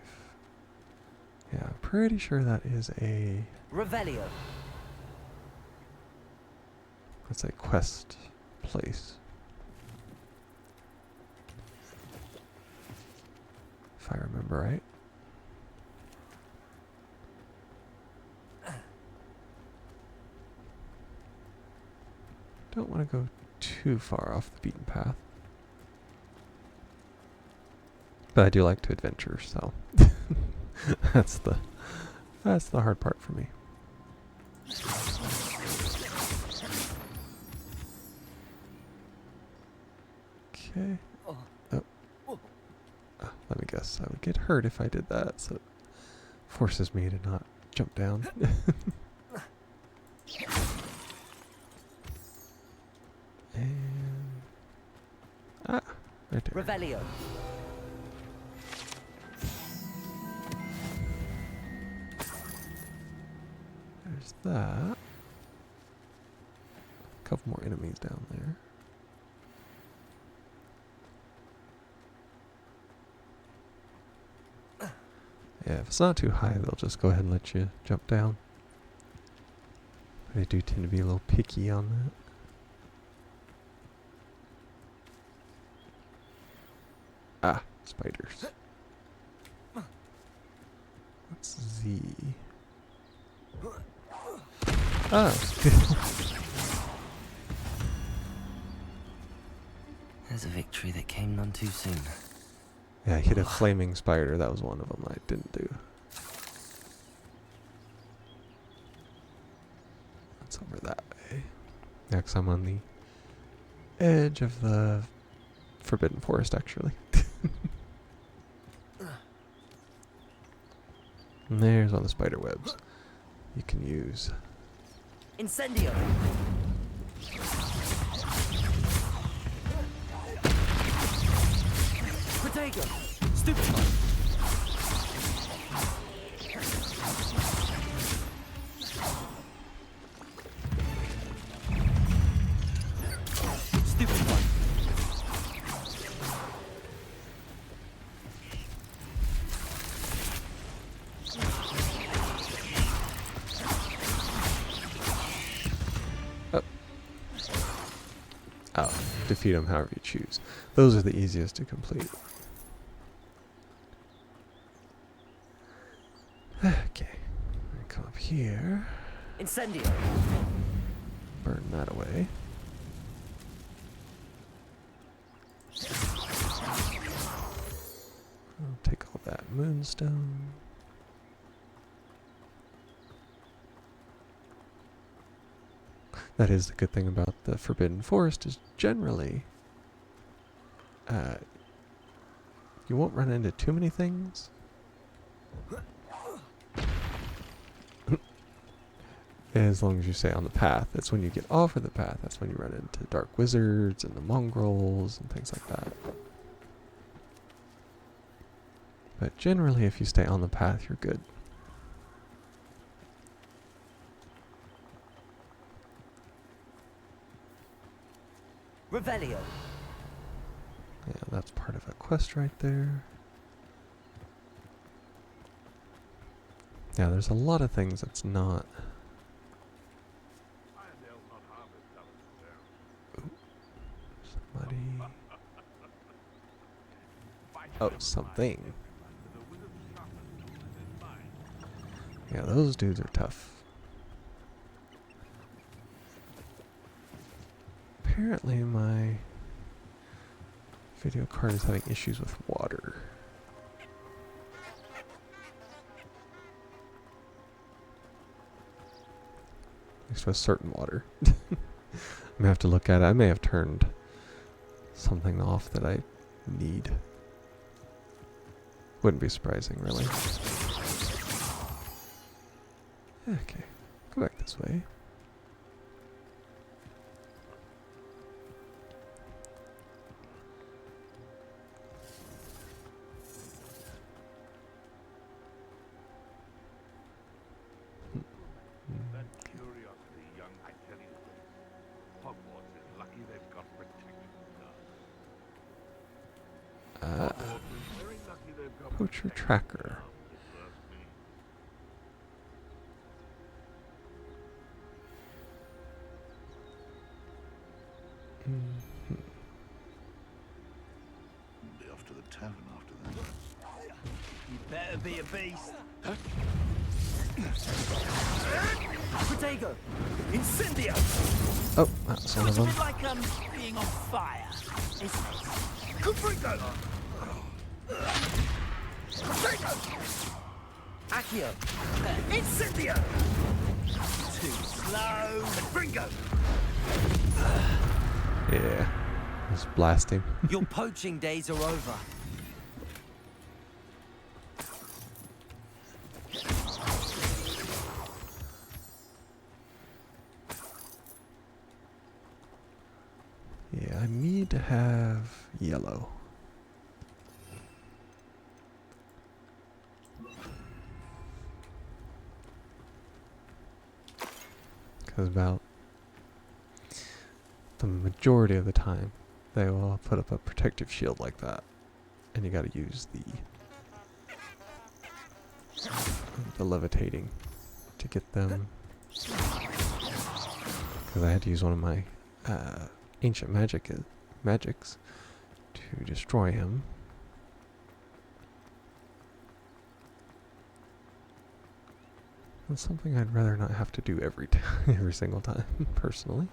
Yeah, I'm pretty sure that is a... Revelio. That's a quest place. If I remember right. Don't want to go too far off the beaten path. But I do like to adventure, so that's the hard part for me. Okay. Oh. Let me guess. I would get hurt if I did that, so it forces me to not jump down. And right there. Revelio. There's that. A couple more enemies down there. Yeah, if it's not too high, they'll just go ahead and let you jump down. They do tend to be a little picky on that. Ah, spiders. What's Z? Oh. There's a victory that came none too soon. Yeah, I hit a flaming spider. That was one of them I didn't do. That's over that way. Next, I'm on the edge of the Forbidden Forest, actually. And there's all the spider webs you can use. Incendio. Protego. Stupefy. Stupefy. Oh, defeat them however you choose. Those are the easiest to complete. Okay, come up here. Incendio. Burn that away. I'll take all that moonstone. That is the good thing about the Forbidden Forest, is generally you won't run into too many things. As long as you stay on the path. That's when you get off of the path. That's when you run into dark wizards and the mongrels and things like that. But generally, if you stay on the path, you're good. Revelio. Yeah, that's part of a quest right there. Yeah, there's a lot of things that's not. Ooh, somebody. Oh, something. Yeah, those dudes are tough. Apparently my video card is having issues with water. At least with certain water. I may have to look at it. I may have turned something off that I need. Wouldn't be surprising, really. Okay, go back this way. That curiosity, young, I tell you, Hogwarts is lucky they've got protection guards. Hogwarts is very lucky they've got Poacher tracker. if you ask me. Be off to the tavern after that. You better be a beast. Protego! Incendio! Oh, that's one of them. It's like being on fire, isn't it? Confringo! Protego! Accio! Incendio! Too slow. Confringo! Yeah, let's blast him. Your poaching days are over. Yeah, I need to have yellow. Because about the majority of the time, they will put up a protective shield like that. And you gotta use the levitating to get them. Because I had to use one of my ancient magics to destroy him. That's something I'd rather not have to do every single time, personally.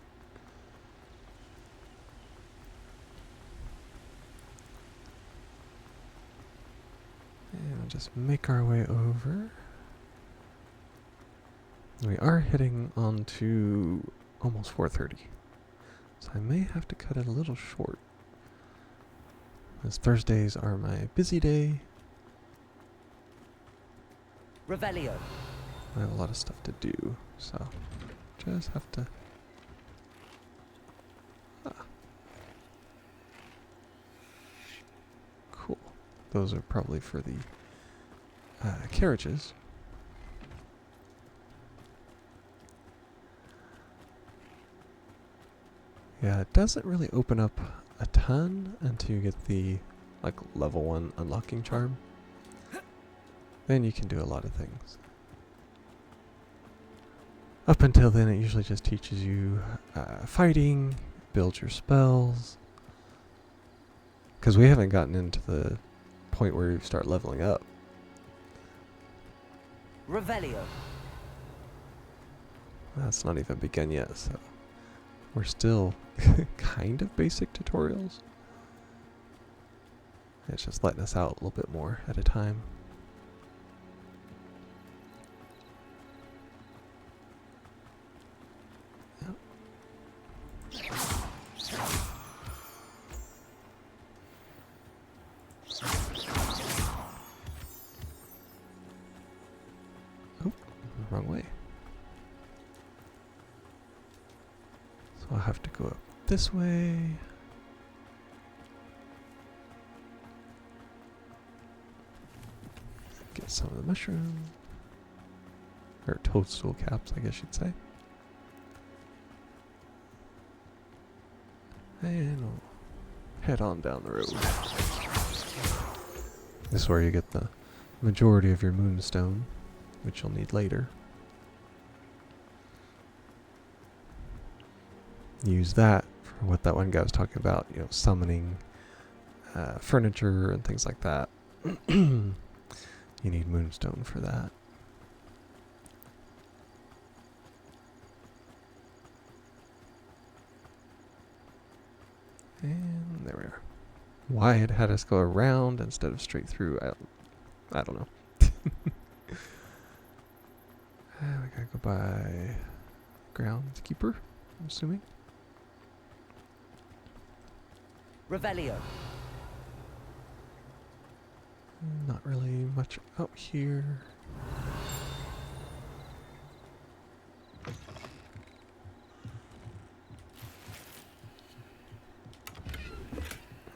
And we'll just make our way over. We are heading on to almost 4:30. So I may have to cut it a little short. As Thursdays are my busy day. Revelio. I have a lot of stuff to do, so just have to. Cool. Those are probably for the carriages. Yeah, it doesn't really open up a ton until you get the level 1 unlocking charm. Then you can do a lot of things. Up until then, it usually just teaches you fighting, build your spells. Because we haven't gotten into the point where you start leveling up. Revelio. That's not even begun yet, so we're still kind of basic tutorials. It's just letting us out a little bit more at a time. Oh, wrong way. So I'll have to go up this way. Get some of the mushroom. Or toadstool caps, I guess you'd say. And we'll head on down the road. This is where you get the majority of your moonstone, which you'll need later. Use that for what that one guy was talking about, you know, summoning furniture and things like that. You need moonstone for that. And there we are. Why it had us go around instead of straight through, I don't know. We gotta go by groundskeeper, I'm assuming. Revelio. Not really much out here.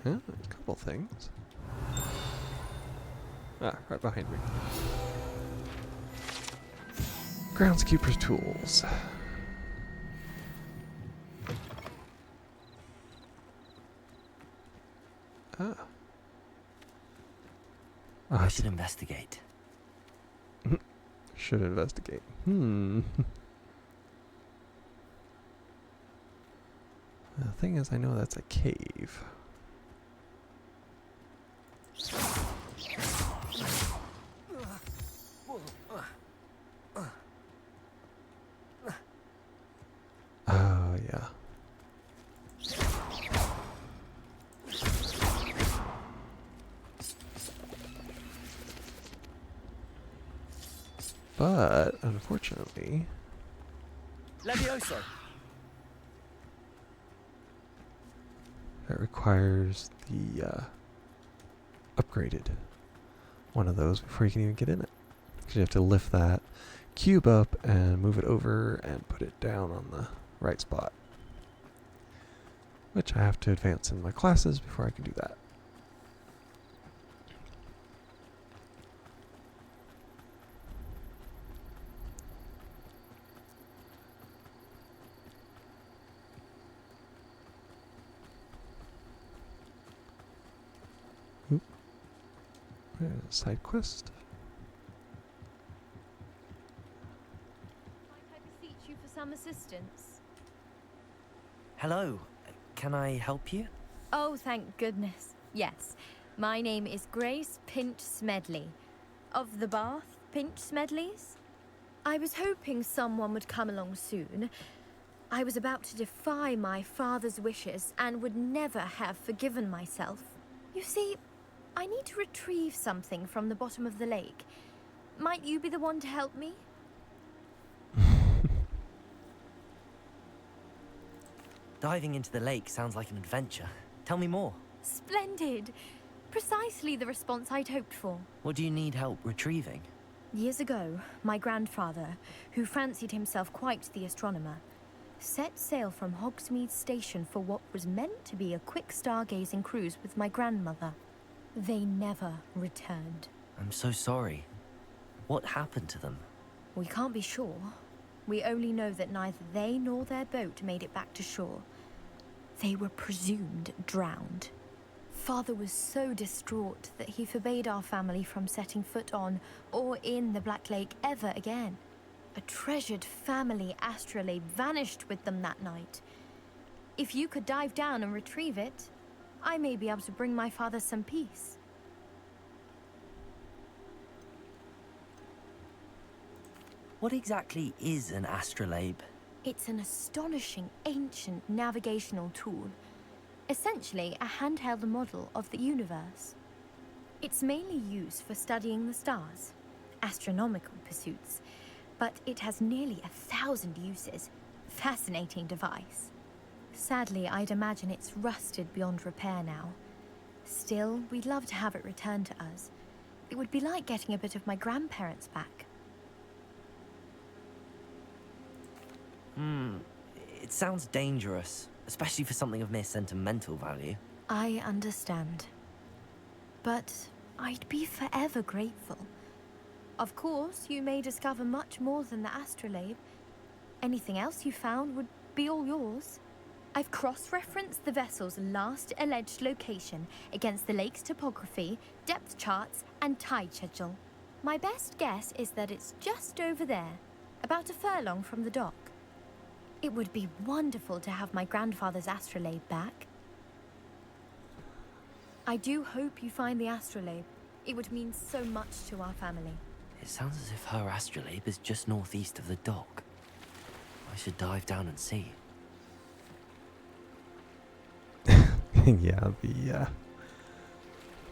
A couple things. Right behind me. Groundskeeper's tools. I should investigate. Should investigate. The thing is, I know that's a cave. Oh, yeah. But, unfortunately... Levioso! That requires the upgraded one of those before you can even get in it. Because you have to lift that cube up and move it over and put it down on the right spot. Which I have to advance in my classes before I can do that. Oop. There's a side quest. Might I beseech you for some assistance? Hello. Can I help you? Oh, thank goodness. Yes. My name is Grace Pinch Smedley. Of the Bath Pinch Smedleys? I was hoping someone would come along soon. I was about to defy my father's wishes and would never have forgiven myself. You see, I need to retrieve something from the bottom of the lake. Might you be the one to help me? Diving into the lake sounds like an adventure. Tell me more. Splendid! Precisely the response I'd hoped for. What do you need help retrieving? Years ago, my grandfather, who fancied himself quite the astronomer, set sail from Hogsmeade Station for what was meant to be a quick stargazing cruise with my grandmother. They never returned. I'm so sorry. What happened to them? We can't be sure. We only know that neither they nor their boat made it back to shore. They were presumed drowned. Father was so distraught that he forbade our family from setting foot on or in the Black Lake ever again. A treasured family astrolabe vanished with them that night. If you could dive down and retrieve it, I may be able to bring my father some peace. What exactly is an astrolabe? It's an astonishing ancient navigational tool. Essentially a handheld model of the universe. It's mainly used for studying the stars, astronomical pursuits, but it has nearly 1,000 uses. Fascinating device. Sadly, I'd imagine it's rusted beyond repair now. Still, we'd love to have it returned to us. It would be like getting a bit of my grandparents back. It sounds dangerous, especially for something of mere sentimental value. I understand. But I'd be forever grateful. Of course, you may discover much more than the astrolabe. Anything else you found would be all yours. I've cross-referenced the vessel's last alleged location against the lake's topography, depth charts, and tide schedule. My best guess is that it's just over there, about a furlong from the dock. It would be wonderful to have my grandfather's astrolabe back. I do hope you find the astrolabe. It would mean so much to our family. It sounds as if her astrolabe is just northeast of the dock. I should dive down and see. Yeah, the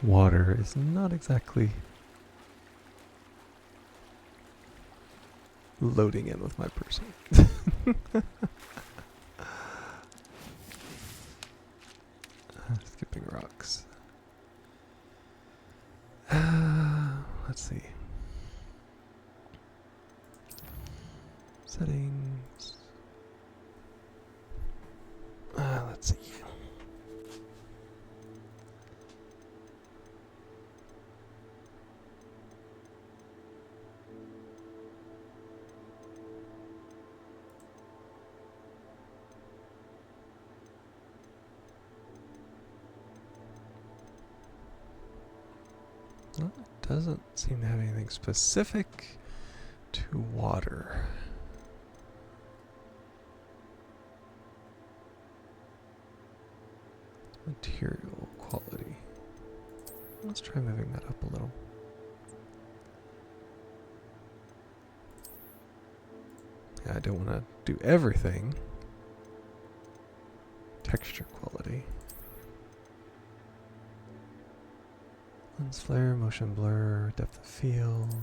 water is not exactly loading in with my person. Skipping rocks. Let's see. Settings. Let's see. Well, it doesn't seem to have anything specific to water. Material quality. Let's try moving that up a little. Yeah, I don't want to do everything. Texture quality. Lens flare, motion blur, depth of field.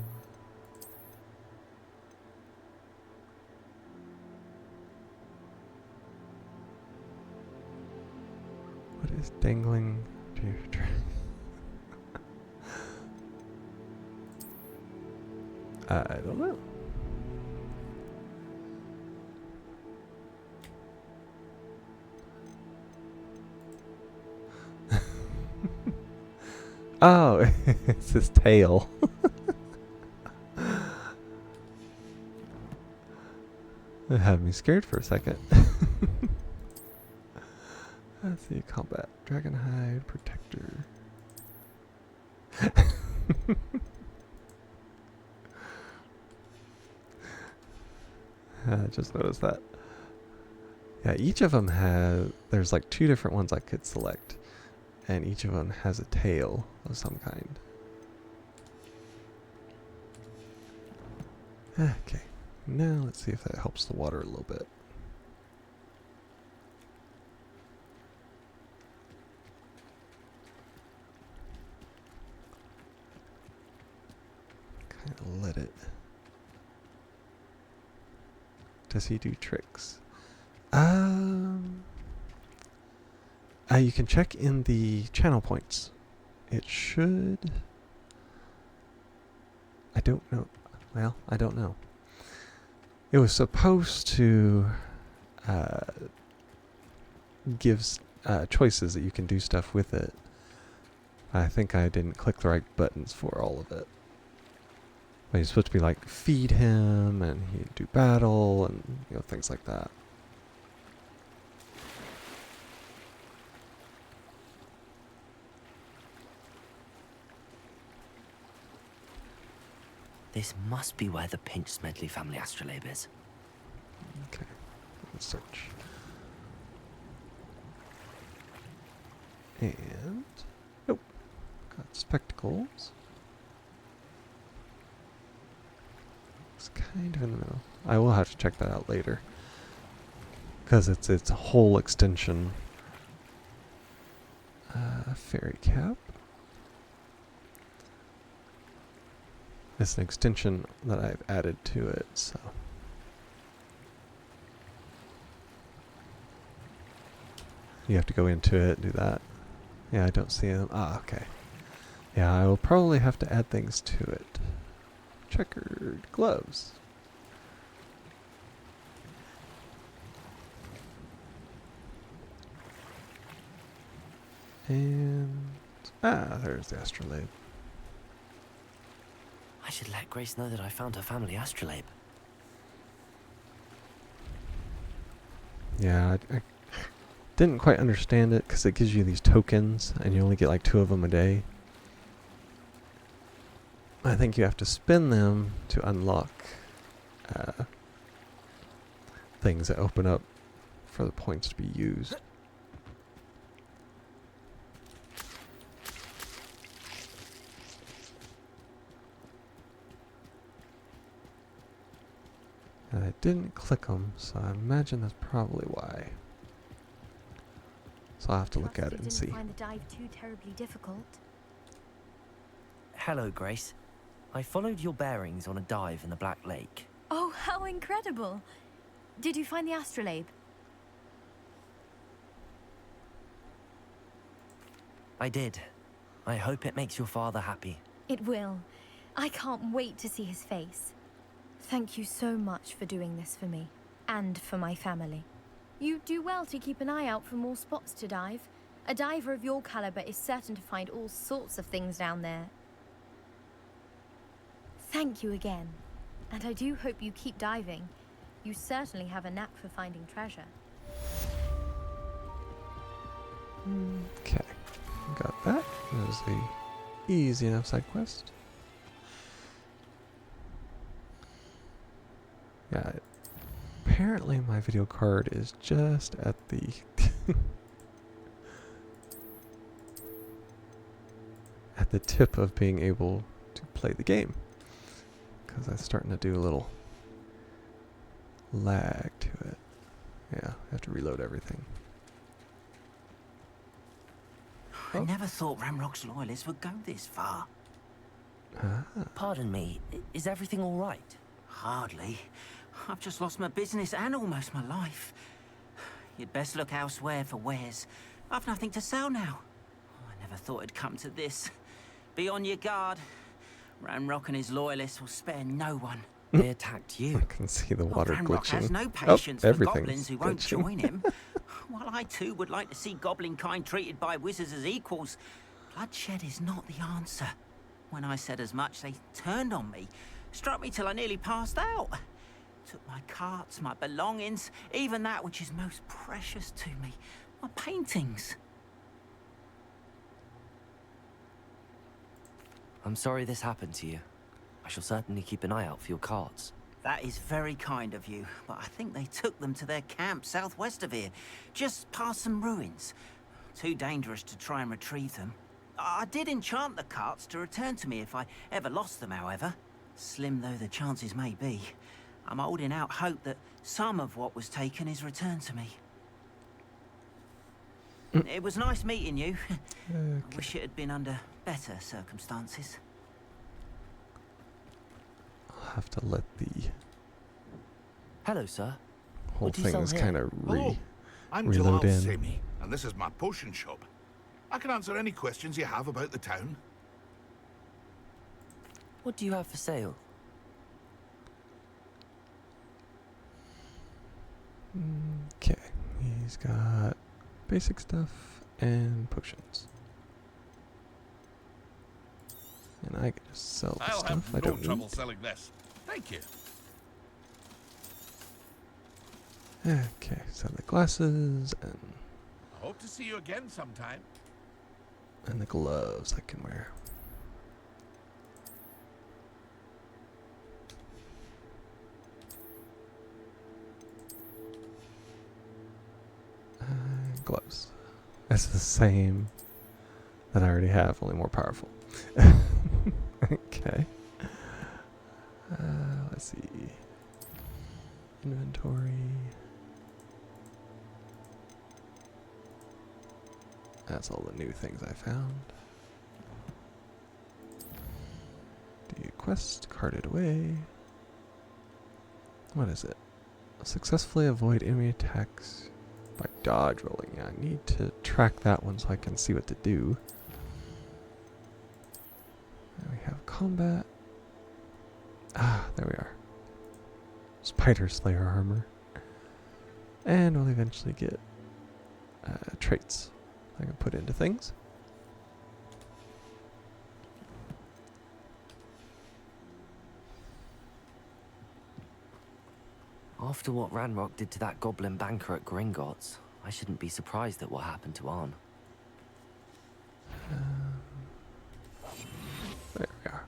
What is dangling to your track? I don't know. Oh, it's his tail. It had me scared for a second. Let's see, combat. Dragon hide, protector. I just noticed that. Yeah, each of them has, there's like 2 different ones I could select. And each of them has a tail of some kind. Okay, now let's see if that helps the water a little bit. Kind of let it. Does he do tricks? You can check in the channel points. It should. I don't know. Well, I don't know. It was supposed to give choices that you can do stuff with it. I think I didn't click the right buttons for all of it. But you're supposed to be like feed him, and he'd do battle, and things like that. This must be where the Pinch Smedley family astrolabe is. Okay, let's search. And nope, got spectacles. It's kind of in the middle. I will have to check that out later, because it's a whole extension. Fairy cap. It's an extension that I've added to it, so. You have to go into it, do that. Yeah, I don't see them. Ah, okay. Yeah, I will probably have to add things to it. Checkered gloves. And there's the astrolabe. I should let Grace know that I found her family astrolabe. Yeah, I didn't quite understand it because it gives you these tokens and you only get like 2 of them a day. I think you have to spend them to unlock things that open up for the points to be used. And I didn't click them, so I imagine that's probably why. So I'll have to look at it and see. Didn't find the dive too terribly difficult. Hello, Grace. I followed your bearings on a dive in the Black Lake. Oh, how incredible! Did you find the astrolabe? I did. I hope it makes your father happy. It will. I can't wait to see his face. Thank you so much for doing this for me, and for my family. You do well to keep an eye out for more spots to dive. A diver of your caliber is certain to find all sorts of things down there. Thank you again, and I do hope you keep diving. You certainly have a knack for finding treasure. Okay, got that. That was a easy enough side quest. Yeah, apparently my video card is just at the at the tip of being able to play the game, because that's starting to do a little lag to it. Yeah, I have to reload everything. I never thought Ramrock's loyalists would go this far. Pardon me, is everything all right? Hardly. I've just lost my business and almost my life. You'd best look elsewhere for wares. I've nothing to sell now. I never thought it'd come to this. Be on your guard. Ramrock and his loyalists will spare no one. They attacked you. I can see the water Ramrock glitching. has no patience for goblins everything's who won't glitching. join him. While I too would like to see goblin kind treated by wizards as equals, bloodshed is not the answer. When I said as much, they turned on me, struck me till I nearly passed out. Took my carts, my belongings, even that which is most precious to me, my paintings. I'm sorry this happened to you. I shall certainly keep an eye out for your carts. That is very kind of you, but I think they took them to their camp southwest of here, just past some ruins. Too dangerous to try and retrieve them. I did enchant the carts to return to me if I ever lost them, however. Slim though the chances may be, I'm holding out hope that some of what was taken is returned to me. It was nice meeting you. I wish it had been under better circumstances. I'll have to let the Hello, sir. whole What do you thing sell is here? kind of Hello, I'm reload Jalal in. Semi, and this is my potion shop. I can answer any questions you have about the town. What do you have for sale? Okay, he's got basic stuff and potions. And I can just sell the I'll stuff have I no don't trouble need. selling this. Thank you. Okay, so the glasses I hope to see you again sometime. and the gloves I can wear. Gloves. It's the same that I already have, only more powerful. Okay. Let's see. Inventory. That's all the new things I found. Do quest, carted away. What is it? Successfully avoid enemy attacks by dodge rolling. Yeah, I need to track that one so I can see what to do. And we have combat. Ah, there we are. Spider Slayer armor. And we'll eventually get traits I can put into things. After what Ranrock did to that goblin banker at Gringotts, I shouldn't be surprised at what happened to Arn. There we are.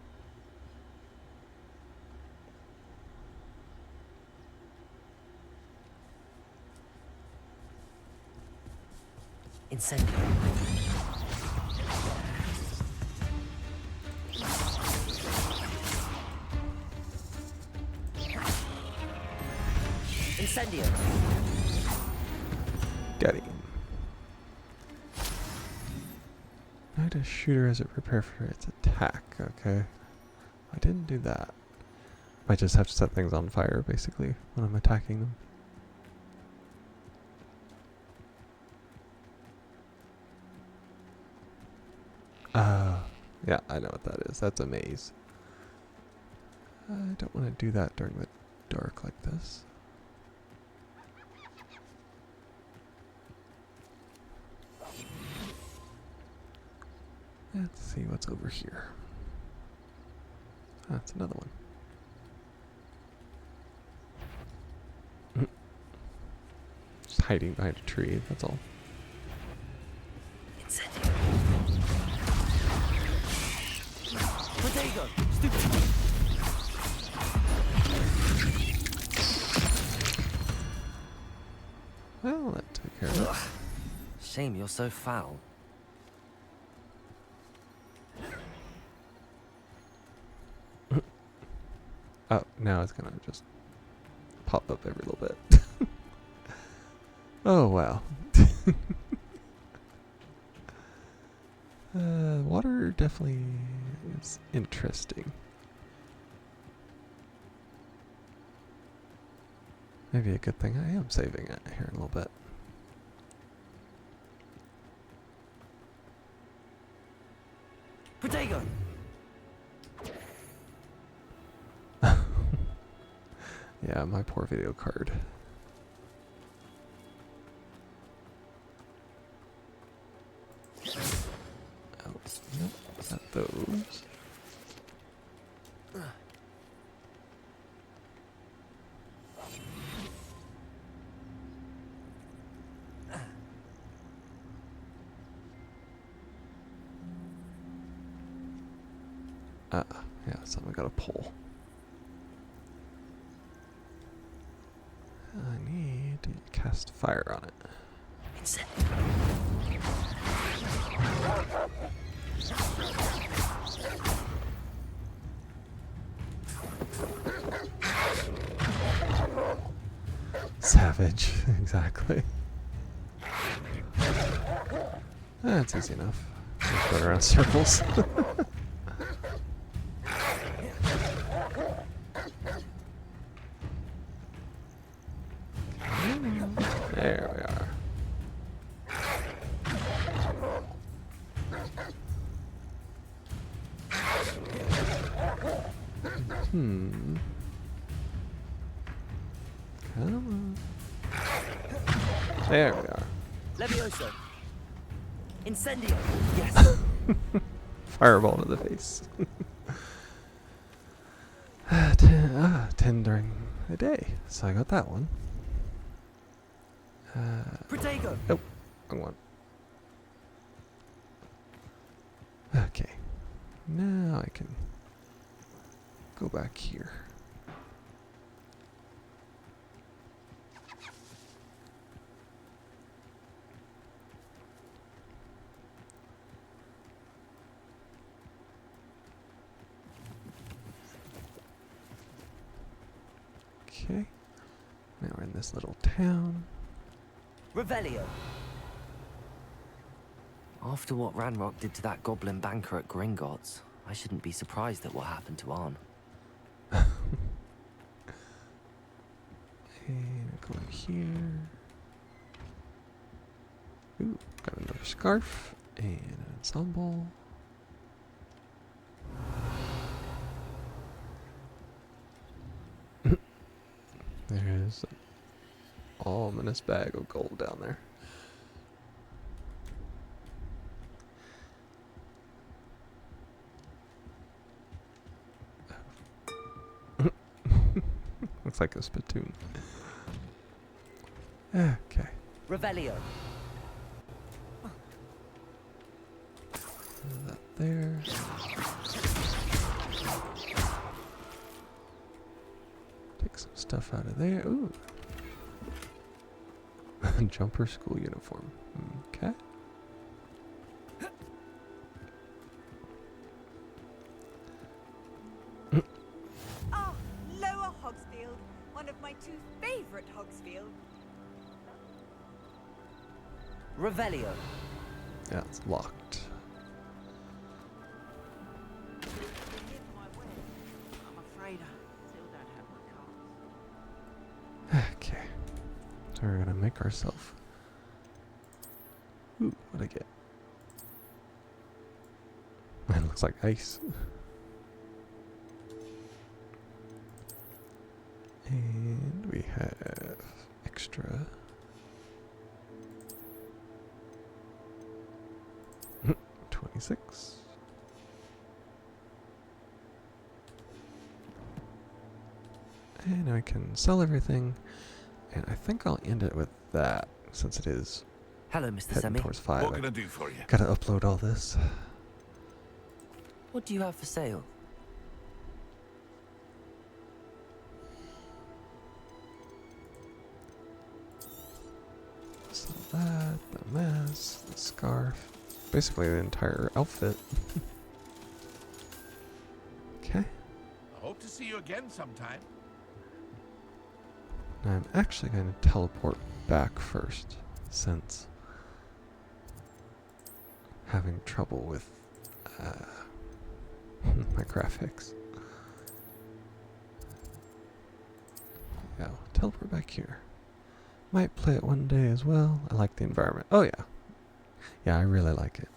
Incendio. Incendio. Got him. Knight a shooter as it prepare for its attack. Okay. I didn't do that. I just have to set things on fire, basically, when I'm attacking them. Yeah, I know what that is. That's a maze. I don't want to do that during the dark like this. Let's see what's over here. That's another one. Just hiding behind a tree, that's all. Protego! Stupid! Well, that took care of it. Shame you're so foul. Oh, now it's gonna just pop up every little bit. Oh, wow. Water definitely is interesting. Maybe a good thing I am saving it here in a little bit. Protego! Yeah, my poor video card. Oh, nope, not those. Yeah, so I got a pull. I need to cast fire on it. Savage, exactly. That's easy enough. Just run around circles. There we are. Come on. There we are. Levioso. Incendio. Yes. Fireball to the face. 10 during the day. So I got that one. Protego. Oh, wrong one. Okay. Now I can go back here. Okay. Now we're in this little town. Revelio. After what Ranrock did to that goblin banker at Gringotts, I shouldn't be surprised at what happened to Arn. And go in here. Ooh, got another scarf and an ensemble. There is an ominous bag of gold down there. Looks like a spittoon. Okay. Revelio. That there. Take some stuff out of there. Ooh. Jumper school uniform. Okay. Ah, Lower Hogsfield. One of my two favorite Hogsfield. Revelio. Yeah, it's locked. I'm afraid I still don't have my cards. Okay. So we're gonna make ourselves. Ooh, what'd I get? Mine looks like ice. And we have extra. 26. And I can sell everything. And I think I'll end it with that, since it is Hello, Mr. heading Semi. towards 5. What can I do for you? Gotta upload all this. What do you have for sale? So that, the mask, the scarf, basically the entire outfit. Okay. I hope to see you again sometime. Now I'm actually going to teleport back first, since having trouble with my graphics. Yeah, I'll teleport back here. Might play it one day as well. I like the environment. Oh yeah. Yeah, I really like it.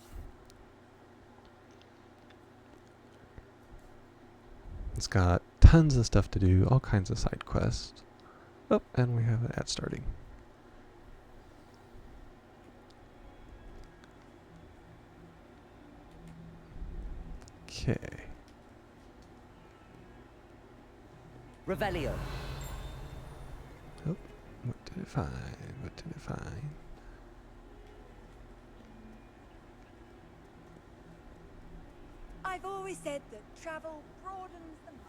It's got tons of stuff to do, all kinds of side quests. Oh, and we have an ad starting. Okay. Revelio. Oh, what did it find? What did it find? I've always said that travel broadens the mind.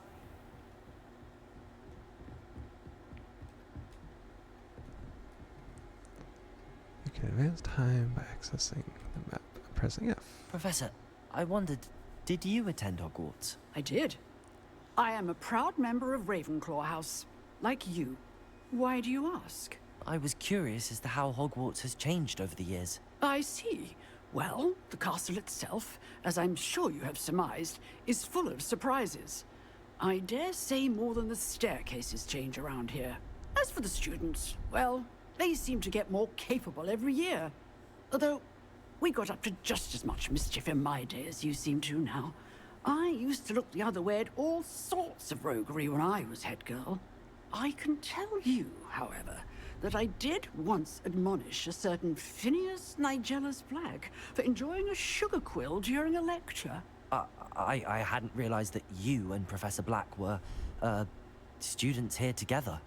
You can advance time by accessing the map and pressing F. Professor, I wondered, did you attend Hogwarts? I did. I am a proud member of Ravenclaw House, like you. Why do you ask? I was curious as to how Hogwarts has changed over the years. I see. Well, the castle itself, as I'm sure you have surmised, is full of surprises. I dare say more than the staircases change around here. As for the students, well, they seem to get more capable every year. Although, we got up to just as much mischief in my day as you seem to now. I used to look the other way at all sorts of roguery when I was head girl. I can tell you, however, that I did once admonish a certain Phineas Nigellus Black for enjoying a sugar quill during a lecture. I hadn't realized that you and Professor Black were, students here together.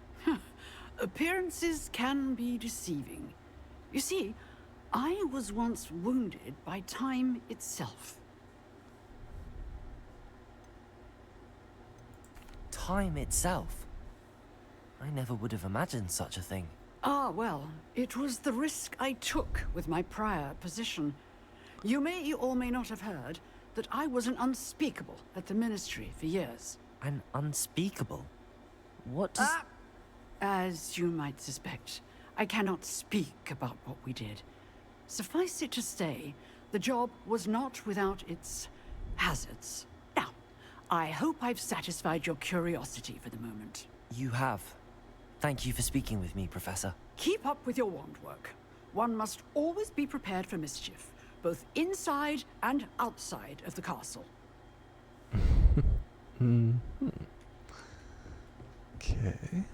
Appearances can be deceiving. You see, I was once wounded by time itself. Time itself? I never would have imagined such a thing. Ah, well, it was the risk I took with my prior position. You may or may not have heard that I was an unspeakable at the Ministry for years. An unspeakable? What does... As you might suspect, I cannot speak about what we did. Suffice it to say, the job was not without its hazards. Now, I hope I've satisfied your curiosity for the moment. You have. Thank you for speaking with me, Professor. Keep up with your wand work. One must always be prepared for mischief, both inside and outside of the castle. Okay.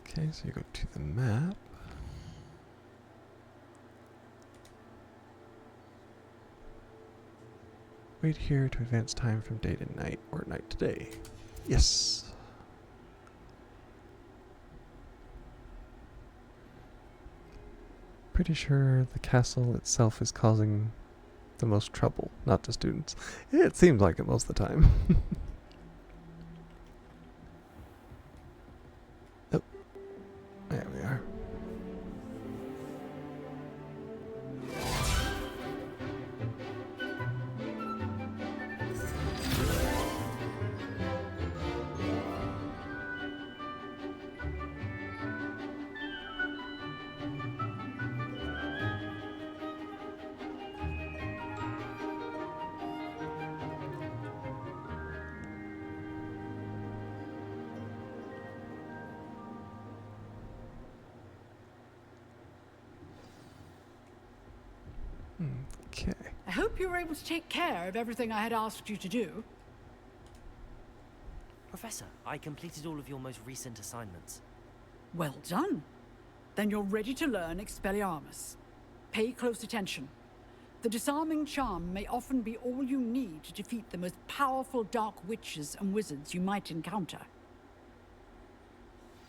Okay, so you go to the map. Wait here to advance time from day to night or night to day. Yes. Pretty sure the castle itself is causing the most trouble, not the students. It seems like it most of the time. Oh, there we are. Okay. I hope you were able to take care of everything I had asked you to do. Professor, I completed all of your most recent assignments. Well done. Then you're ready to learn Expelliarmus. Pay close attention. The disarming charm may often be all you need to defeat the most powerful dark witches and wizards you might encounter.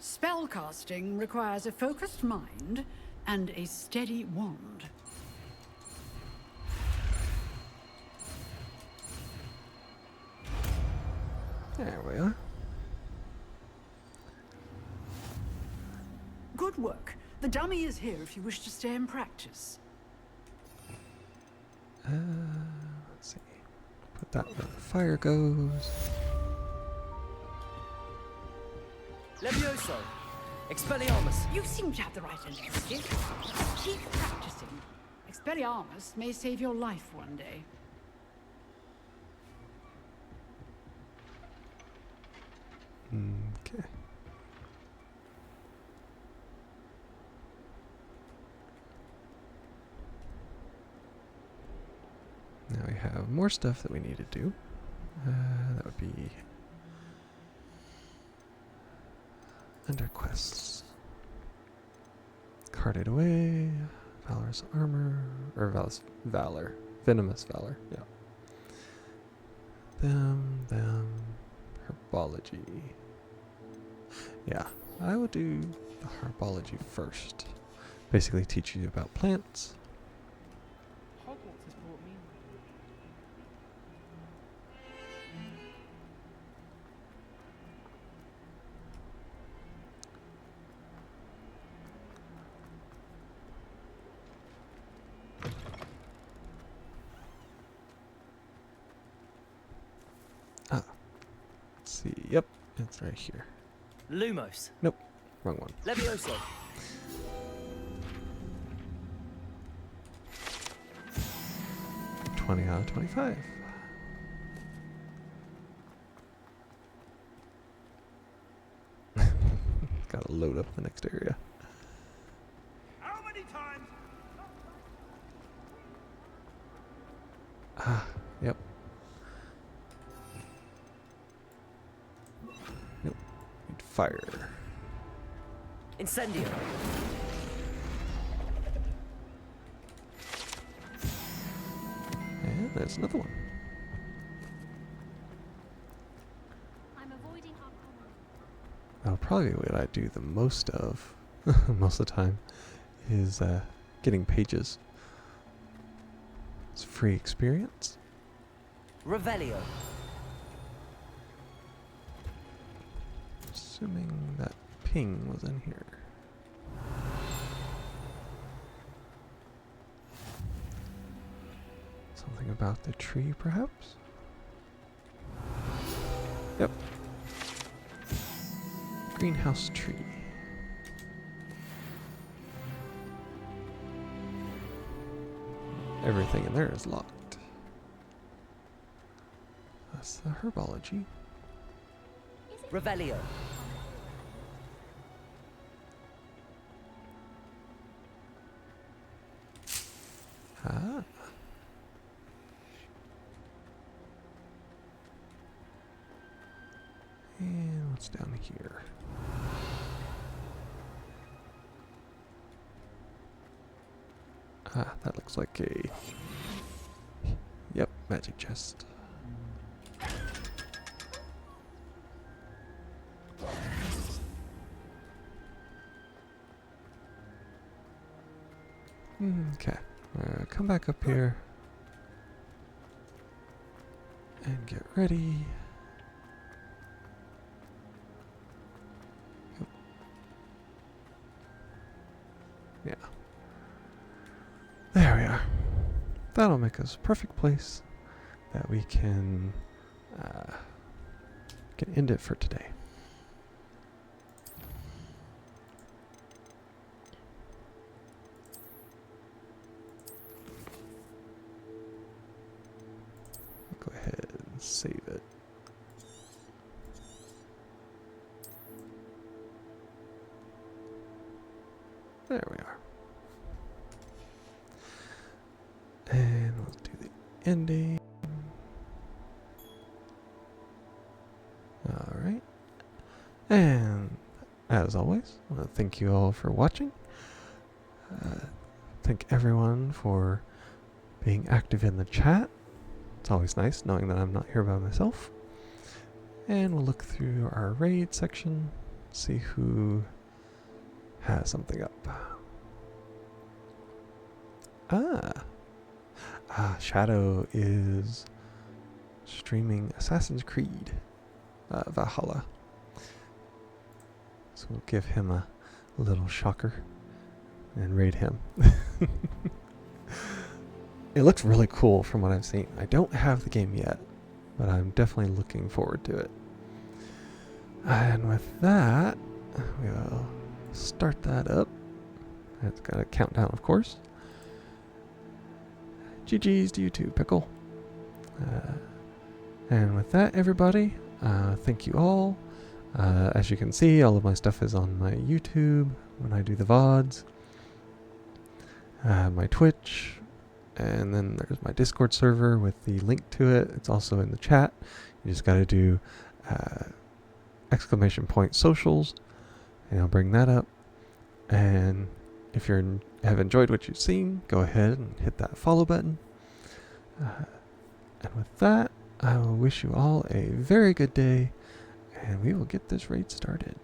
Spellcasting requires a focused mind and a steady wand. There we are. Good work. The dummy is here if you wish to stay and practice. Let's see. Put that where the fire goes. Levioso! Expelliarmus! You seem to have the right energy. Keep practicing. Expelliarmus may save your life one day. Okay. Now we have more stuff that we need to do. That would be under quests. Carted away, valorous armor, or valor, venomous valor. Yeah. Them, herbology. Yeah, I will do the herbology first. Basically teach you about plants. Hogwarts has brought me. Let's see, yep, it's right here. Lumos. Nope, wrong one. Levioso. $20 out of 25. Gotta load up the next area. How many times? Ah, yep. Nope. Need fire. Incendio. And there's another one. I'm avoiding our common. That'll probably be what I do the most of, most of the time, is getting pages. It's free experience. Revelio. Assuming that ping was in here. Something about the tree, perhaps? Yep. Greenhouse tree. Everything in there is locked. That's the herbology. Revelio. Ah. And what's down here? Ah, that looks like a... Yep, magic chest. Okay. Come back up here. And get ready. Yep. Yeah. There we are. That'll make us a perfect place that we can end it for today. Go ahead and save it. There we are. And we'll do the ending. Alright. And as always, I want to thank you all for watching. Thank everyone for being active in the chat. It's always nice knowing that I'm not here by myself. And we'll look through our raid section, see who has something up. Shadow is streaming Assassin's Creed Valhalla. So we'll give him a little shocker and raid him. It looks really cool from what I've seen. I don't have the game yet, but I'm definitely looking forward to it. And with that, we'll start that up. It's got a countdown, of course. GG's to you too, Pickle. And with that, everybody, thank you all. As you can see, all of my stuff is on my YouTube when I do the VODs, my Twitch, and then there's my Discord server with the link to it. It's also in the chat. You just got to do !socials, and I'll bring that up. And if you have enjoyed what you've seen, go ahead and hit that follow button. And with that, I will wish you all a very good day, and we will get this raid started.